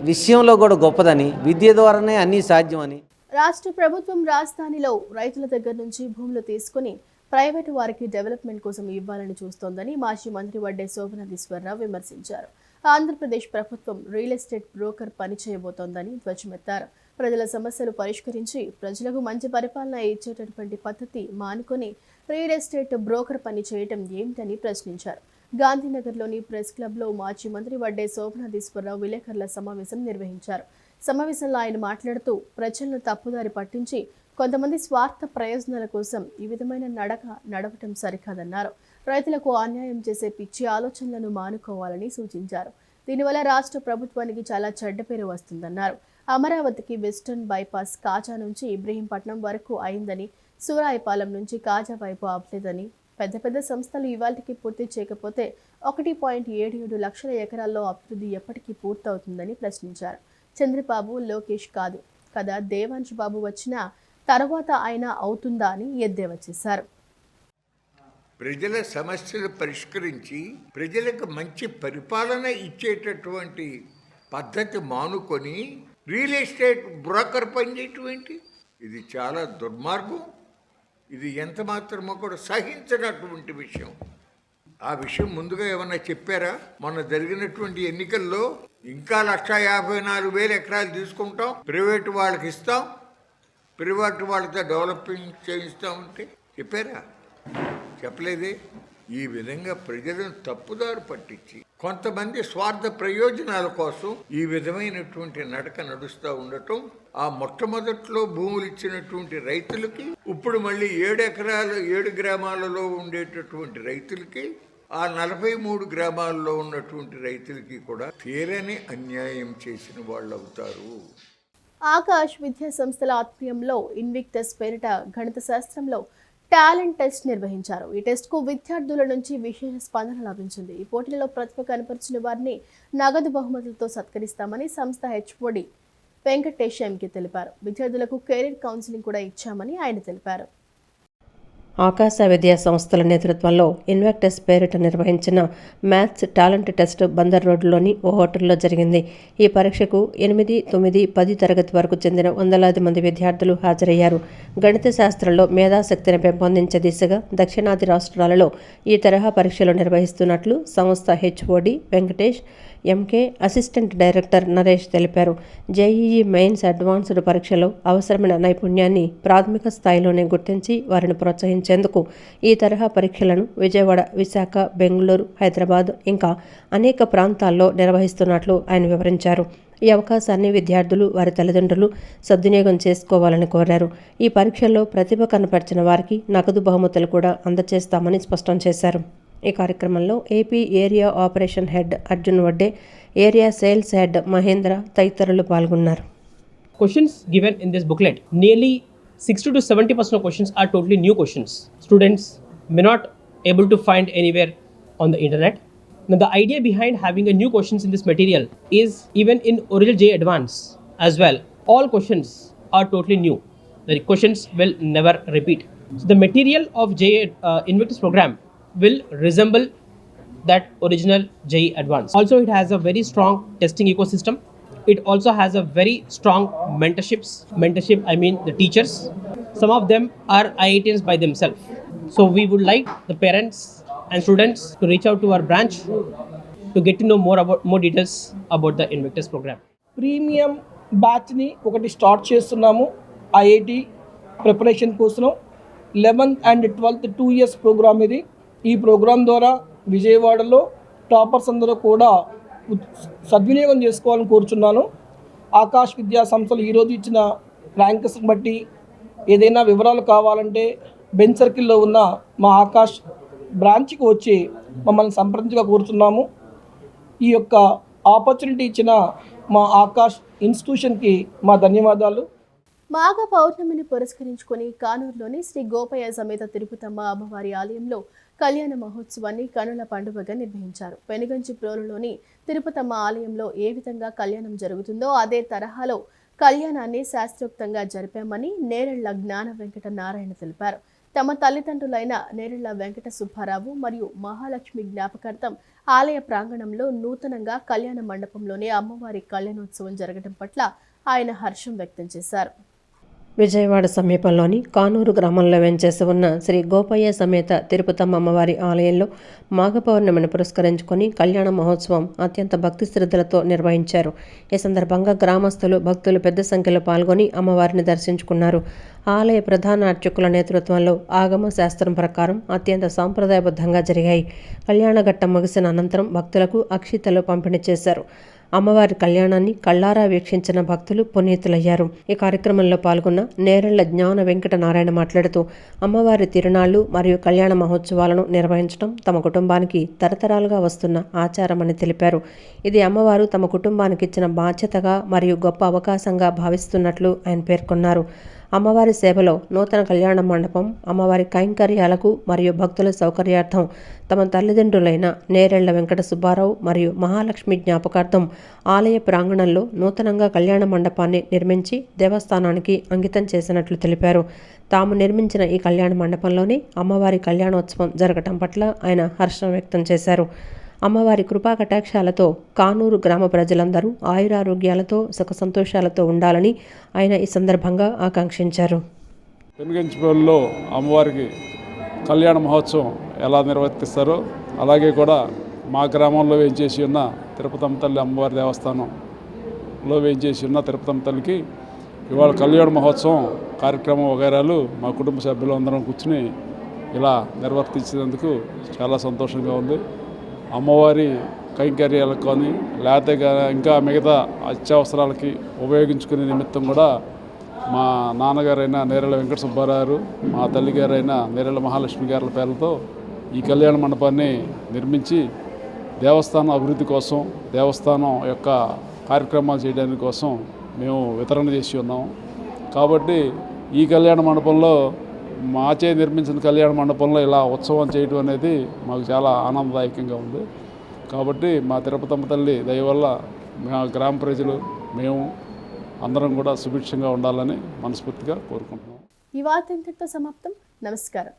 విషయంలో కూడా గొప్పదని, విద్య ద్వారానే అన్నీ సాధ్యమని రాష్ట్ర ప్రభుత్వం రాజధానిలో రైతుల దగ్గర నుంచి భూములు తీసుకుని ప్రైవేటు వారికి డెవలప్మెంట్ కోసం ఇవ్వాలని చూస్తోందని మాజీ మంత్రి వడ్డే శోభనాధీశ్వరరావు విమర్శించారు. ఆంధ్రప్రదేశ్ ప్రభుత్వం రియల్ ఎస్టేట్ బ్రోకర్ పని చేయబోతోందని ధ్వజమెత్తారు. ప్రజల సమస్యలు పరిష్కరించి ప్రజలకు మంచి పరిపాలన ఇచ్చేటటువంటి పద్ధతి మానుకొని రియల్ ఎస్టేట్ బ్రోకర్ పని చేయటం ఏమిటని ప్రశ్నించారు. గాంధీనగర్లోని ప్రెస్ క్లబ్లో మాజీ మంత్రి వడ్డే శోభనాధీశ్వరరావు విలేకరుల సమావేశం నిర్వహించారు. సమావేశంలో ఆయన మాట్లాడుతూ ప్రజలను తప్పుదారి పట్టించి కొంతమంది స్వార్థ ప్రయోజనాల కోసం ఈ విధమైన నడవటం సరికాదన్నారు. రైతులకు అన్యాయం చేసే పిచ్చి ఆలోచనలను మానుకోవాలని సూచించారు. దీనివల్ల రాష్ట్ర ప్రభుత్వానికి చాలా చెడ్డ పేరు వస్తుందన్నారు. అమరావతికి వెస్టర్న్ బైపాస్ కాజా నుంచి ఇబ్రహీంపట్నం వరకు అయిందని, సూరాయిపాలెం నుంచి కాజా వైపు అవ్వలేదని, పెద్ద పెద్ద సంస్థలు ఇవాళకి పూర్తి చేయకపోతే 1.77 లక్షల ఎకరాల్లో అభివృద్ధి ఎప్పటికీ పూర్తవుతుందని ప్రశ్నించారు. చంద్రబాబు, లోకేష్ కాదు కదా దేవాంశ్ బాబు వచ్చిన తర్వాత ఆయన అవుతుందా అని ఎద్దేవా చేశారు. ప్రజల సమస్యలు పరిష్కరించి ప్రజలకు మంచి పరిపాలన ఇచ్చేటటువంటి పద్ధతి మానుకొని రియల్ ఎస్టేట్ బ్రోకర్ పనిచేయటువంటి ఇది చాలా దుర్మార్గం. ఇది ఎంత మాత్రమో కూడా సహించినటువంటి విషయం. ఆ విషయం ముందుగా ఏమన్నా చెప్పారా? మొన్న జరిగినటువంటి ఎన్నికల్లో ఇంకా 154,000 ఎకరాలు తీసుకుంటాం, ప్రైవేటు వాళ్ళకి ఇస్తాం, ప్రైవేటు వాళ్ళతో డెవలపింగ్ చేయిస్తామంటే చెప్పారా? చెప్పలేదే. ఈ విధంగా ప్రజలను తప్పుదారు పట్టించి కొంతమంది స్వార్థ ప్రయోజనాల కోసం ఈ విధమైనటువంటి నడక నడుస్తూ ఉండటం, ఆ మొట్టమొదట్లో భూములు ఇచ్చినటువంటి రైతులకి ఇప్పుడు మళ్ళీ 7 గ్రామాలలో ఉండేటటువంటి రైతులకి, ఆ 43 గ్రామాల్లో ఉన్నటువంటి రైతులకి కూడా తీరని అన్యాయం చేసిన వాళ్ళు అవుతారు. ఆకాష్ విద్యా సంస్థల ఆధ్వర్యంలో ఇన్విక్టస్ పేరిట గణిత శాస్త్రంలో టాలెంట్ టెస్ట్ నిర్వహించారు. ఈ టెస్ట్కు విద్యార్థుల నుంచి విశేష స్పందన లభించింది. ఈ పోటీలో ప్రతిభ కనపరిచిన వారిని నగదు బహుమతులతో సత్కరిస్తామని సంస్థ HOD వెంకటేష్ ఎంకి తెలిపారు. విద్యార్థులకు కెరీర్ కౌన్సిలింగ్ కూడా ఇచ్చామని ఆయన తెలిపారు. ఆకాశ విద్యా సంస్థల నేతృత్వంలో ఇన్వెక్టస్ పేరిట నిర్వహించిన మ్యాథ్స్ టాలెంట్ టెస్ట్ బందర్ రోడ్డులోని ఓ హోటల్లో జరిగింది. ఈ పరీక్షకు 8, 9, 10 తరగతి వరకు చెందిన వందలాది మంది విద్యార్థులు హాజరయ్యారు. గణిత శాస్త్రంలో మేధాశక్తిని పెంపొందించే దిశగా దక్షిణాది రాష్ట్రాలలో ఈ తరహా పరీక్షలు నిర్వహిస్తున్నట్లు సంస్థ HOD Venkatesh, MK assistant director Naresh తెలిపారు. జేఈఈ మెయిన్స్ అడ్వాన్స్డ్ పరీక్షలో అవసరమైన నైపుణ్యాన్ని ప్రాథమిక స్థాయిలోనే గుర్తించి వారిని ప్రోత్సహించేందుకు ఈ తరహా పరీక్షలను విజయవాడ, విశాఖ, బెంగళూరు, హైదరాబాద్ ఇంకా అనేక ప్రాంతాల్లో నిర్వహిస్తున్నట్లు ఆయన వివరించారు. ఈ అవకాశాన్ని విద్యార్థులు, వారి తల్లిదండ్రులు సద్వినియోగం చేసుకోవాలని కోరారు. ఈ పరీక్షల్లో ప్రతిభ కనపరిచిన వారికి నగదు బహుమతులు కూడా అందజేస్తామని స్పష్టం చేశారు. ఈ కార్యక్రమంలో AP area operation head Arjun Vadde, area sales head Mahendra తదితరులు పాల్గొన్నారు. Questions given in this booklet, nearly 60 to 70% of questions are totally new questions. Students may not able to find anywhere on the internet. Now the idea behind having a new questions in this material is even in Original J Advance as well. All questions are totally new. The questions will never repeat. So the material of J Invictus program will resemble that original JEE Advance. Also, it has a very strong testing ecosystem. It also has a very strong mentorships. Mentorship, I mean the teachers. Some of them are IITians by themselves. So we would like the parents and students to reach out to our branch to get to know more details about the Invictus program. Premium బ్యాచ్ని ఒకటి start చేస్తున్నాము. IIT preparation కోసం 11th and 12th 2 years programme ఇది. ఈ programme ద్వారా విజయవాడలో toppers అందరూ కూడా సద్వినియోగం చేసుకోవాలని కోరుచున్నాను. ఆకాష్ విద్యా సంస్థలు ఈరోజు ఇచ్చిన ర్యాంక్స్ బట్టి ఏదైనా వివరాలు కావాలంటే బెంచ్ సర్కిల్లో ఉన్న మా ఆకాష్ బ్రాంచ్కి వచ్చి మమ్మల్ని సంప్రదించగా కోరుచున్నాము. ఈ యొక్క ఆపర్చునిటీ ఇచ్చిన మా ఆకాష్ ఇన్స్టిట్యూషన్కి మా ధన్యవాదాలు. మాఘ పౌర్ణమిని పురస్కరించుకొని కానూరులోని శ్రీ గోపయ్య సమేత తిరుపతమ్మ అమ్మవారి ఆలయంలో కళ్యాణ మహోత్సవాన్ని కనుల పండుగగా నిర్వహించారు. పెనుగంచి ప్రోలులోని తిరుపతమ్మ ఆలయంలో ఏ విధంగా కళ్యాణం జరుగుతుందో అదే తరహాలో కళ్యాణాన్ని శాస్త్రోక్తంగా జరిపామని నేరెళ్ల జ్ఞాన వెంకట నారాయణ తెలిపారు. తమ తల్లిదండ్రులైన నేరెళ్ల వెంకట సుబ్బారావు మరియు మహాలక్ష్మి జ్ఞాపకార్థం ఆలయ ప్రాంగణంలో నూతనంగా కళ్యాణ మండపంలోనే అమ్మవారి కళ్యాణోత్సవం జరగడం పట్ల ఆయన హర్షం వ్యక్తం చేశారు. విజయవాడ సమీపంలోని కానూరు గ్రామంలో వెంచేసి ఉన్న శ్రీ గోపయ్య సమేత తిరుపతమ్మ అమ్మవారి ఆలయంలో మాఘ పౌర్ణమిని పురస్కరించుకొని కళ్యాణ మహోత్సవం అత్యంత భక్తి శ్రద్ధలతో నిర్వహించారు. ఈ సందర్భంగా గ్రామస్తులు, భక్తులు పెద్ద సంఖ్యలో పాల్గొని అమ్మవారిని దర్శించుకున్నారు. ఆలయ ప్రధాన అర్చకుల నేతృత్వంలో ఆగమ శాస్త్రం ప్రకారం అత్యంత సాంప్రదాయబద్ధంగా జరిగాయి. కళ్యాణ ఘట్టం ముగిసిన అనంతరం భక్తులకు అక్షితలు పంపిణీ చేశారు. అమ్మవారి కళ్యాణాన్ని కళ్ళారా వీక్షించిన భక్తులు పునీతులయ్యారు. ఈ కార్యక్రమంలో పాల్గొన్న నేరెళ్ల జ్ఞాన వెంకట నారాయణ మాట్లాడుతూ అమ్మవారి తిరునాళ్లు మరియు కళ్యాణ మహోత్సవాలను నిర్వహించడం తమ కుటుంబానికి తరతరాలుగా వస్తున్న ఆచారమని తెలిపారు. ఇది అమ్మవారు తమ కుటుంబానికి ఇచ్చిన బాధ్యతగా మరియు గొప్ప అవకాశంగా భావిస్తున్నట్లు ఆయన పేర్కొన్నారు. అమ్మవారి సేవలో నూతన కళ్యాణ మండపం అమ్మవారి కైంకర్యాలకు మరియు భక్తుల సౌకర్యార్థం తమ తల్లిదండ్రులైన నేరెళ్ల వెంకట సుబ్బారావు మరియు మహాలక్ష్మి జ్ఞాపకార్థం ఆలయ ప్రాంగణంలో నూతనంగా కళ్యాణ మండపాన్ని నిర్మించి దేవస్థానానికి అంకితం చేసినట్లు తెలిపారు. తాము నిర్మించిన ఈ కళ్యాణ మండపంలోనే అమ్మవారి కళ్యాణోత్సవం జరగటం పట్ల ఆయన హర్షం వ్యక్తం చేశారు. అమ్మవారి కృపా కటాక్షాలతో కానూరు గ్రామ ప్రజలందరూ ఆయురారోగ్యాలతో సుఖ సంతోషాలతో ఉండాలని ఆయన ఈ సందర్భంగా ఆకాంక్షించారు. పెనుగంచిపల్లిలో అమ్మవారికి కళ్యాణ మహోత్సవం ఎలా నిర్వర్తిస్తారో అలాగే కూడా మా గ్రామంలో వేయించేసి ఉన్న తిరుపతమ్మ తల్లి అమ్మవారి దేవస్థానంలో వేయించేసి ఉన్న తిరుపతమ్మ తల్లికి ఇవాళ కళ్యాణ మహోత్సవం కార్యక్రమం వగైరాలు మా కుటుంబ సభ్యులు అందరం కూర్చుని ఇలా నిర్వర్తించినందుకు చాలా సంతోషంగా ఉంది. అమ్మవారి కైంకర్యాలకు కానీ లేకపోతే ఇంకా మిగతా అత్యవసరాలకి ఉపయోగించుకునే నిమిత్తం కూడా మా నాన్నగారైన నేరెళ్ల వెంకట సుబ్బారావు, మా తల్లిగారైన నేరెళ్ల మహాలక్ష్మి గారుల పేర్లతో ఈ కళ్యాణ మండపాన్ని నిర్మించి దేవస్థానం అభివృద్ధి కోసం, దేవస్థానం యొక్క కార్యక్రమాలు చేయడానికి కోసం మేము వితరణ చేసి ఉన్నాము. కాబట్టి ఈ కళ్యాణ మండపంలో మాచే నిర్మించిన కళ్యాణ మండపంలో ఇలా ఉత్సవం చేయడం అనేది మాకు చాలా ఆనందదాయకంగా ఉంది. కాబట్టి మా తిరుపతమ్మ తల్లి దయ వల్ల మా గ్రామ ప్రజలు మేము అందరం కూడా సుభిక్షంగా ఉండాలని మనస్ఫూర్తిగా కోరుకుంటున్నాం. ఈ వార్త ఇంతటితో సమాప్తం. నమస్కారం.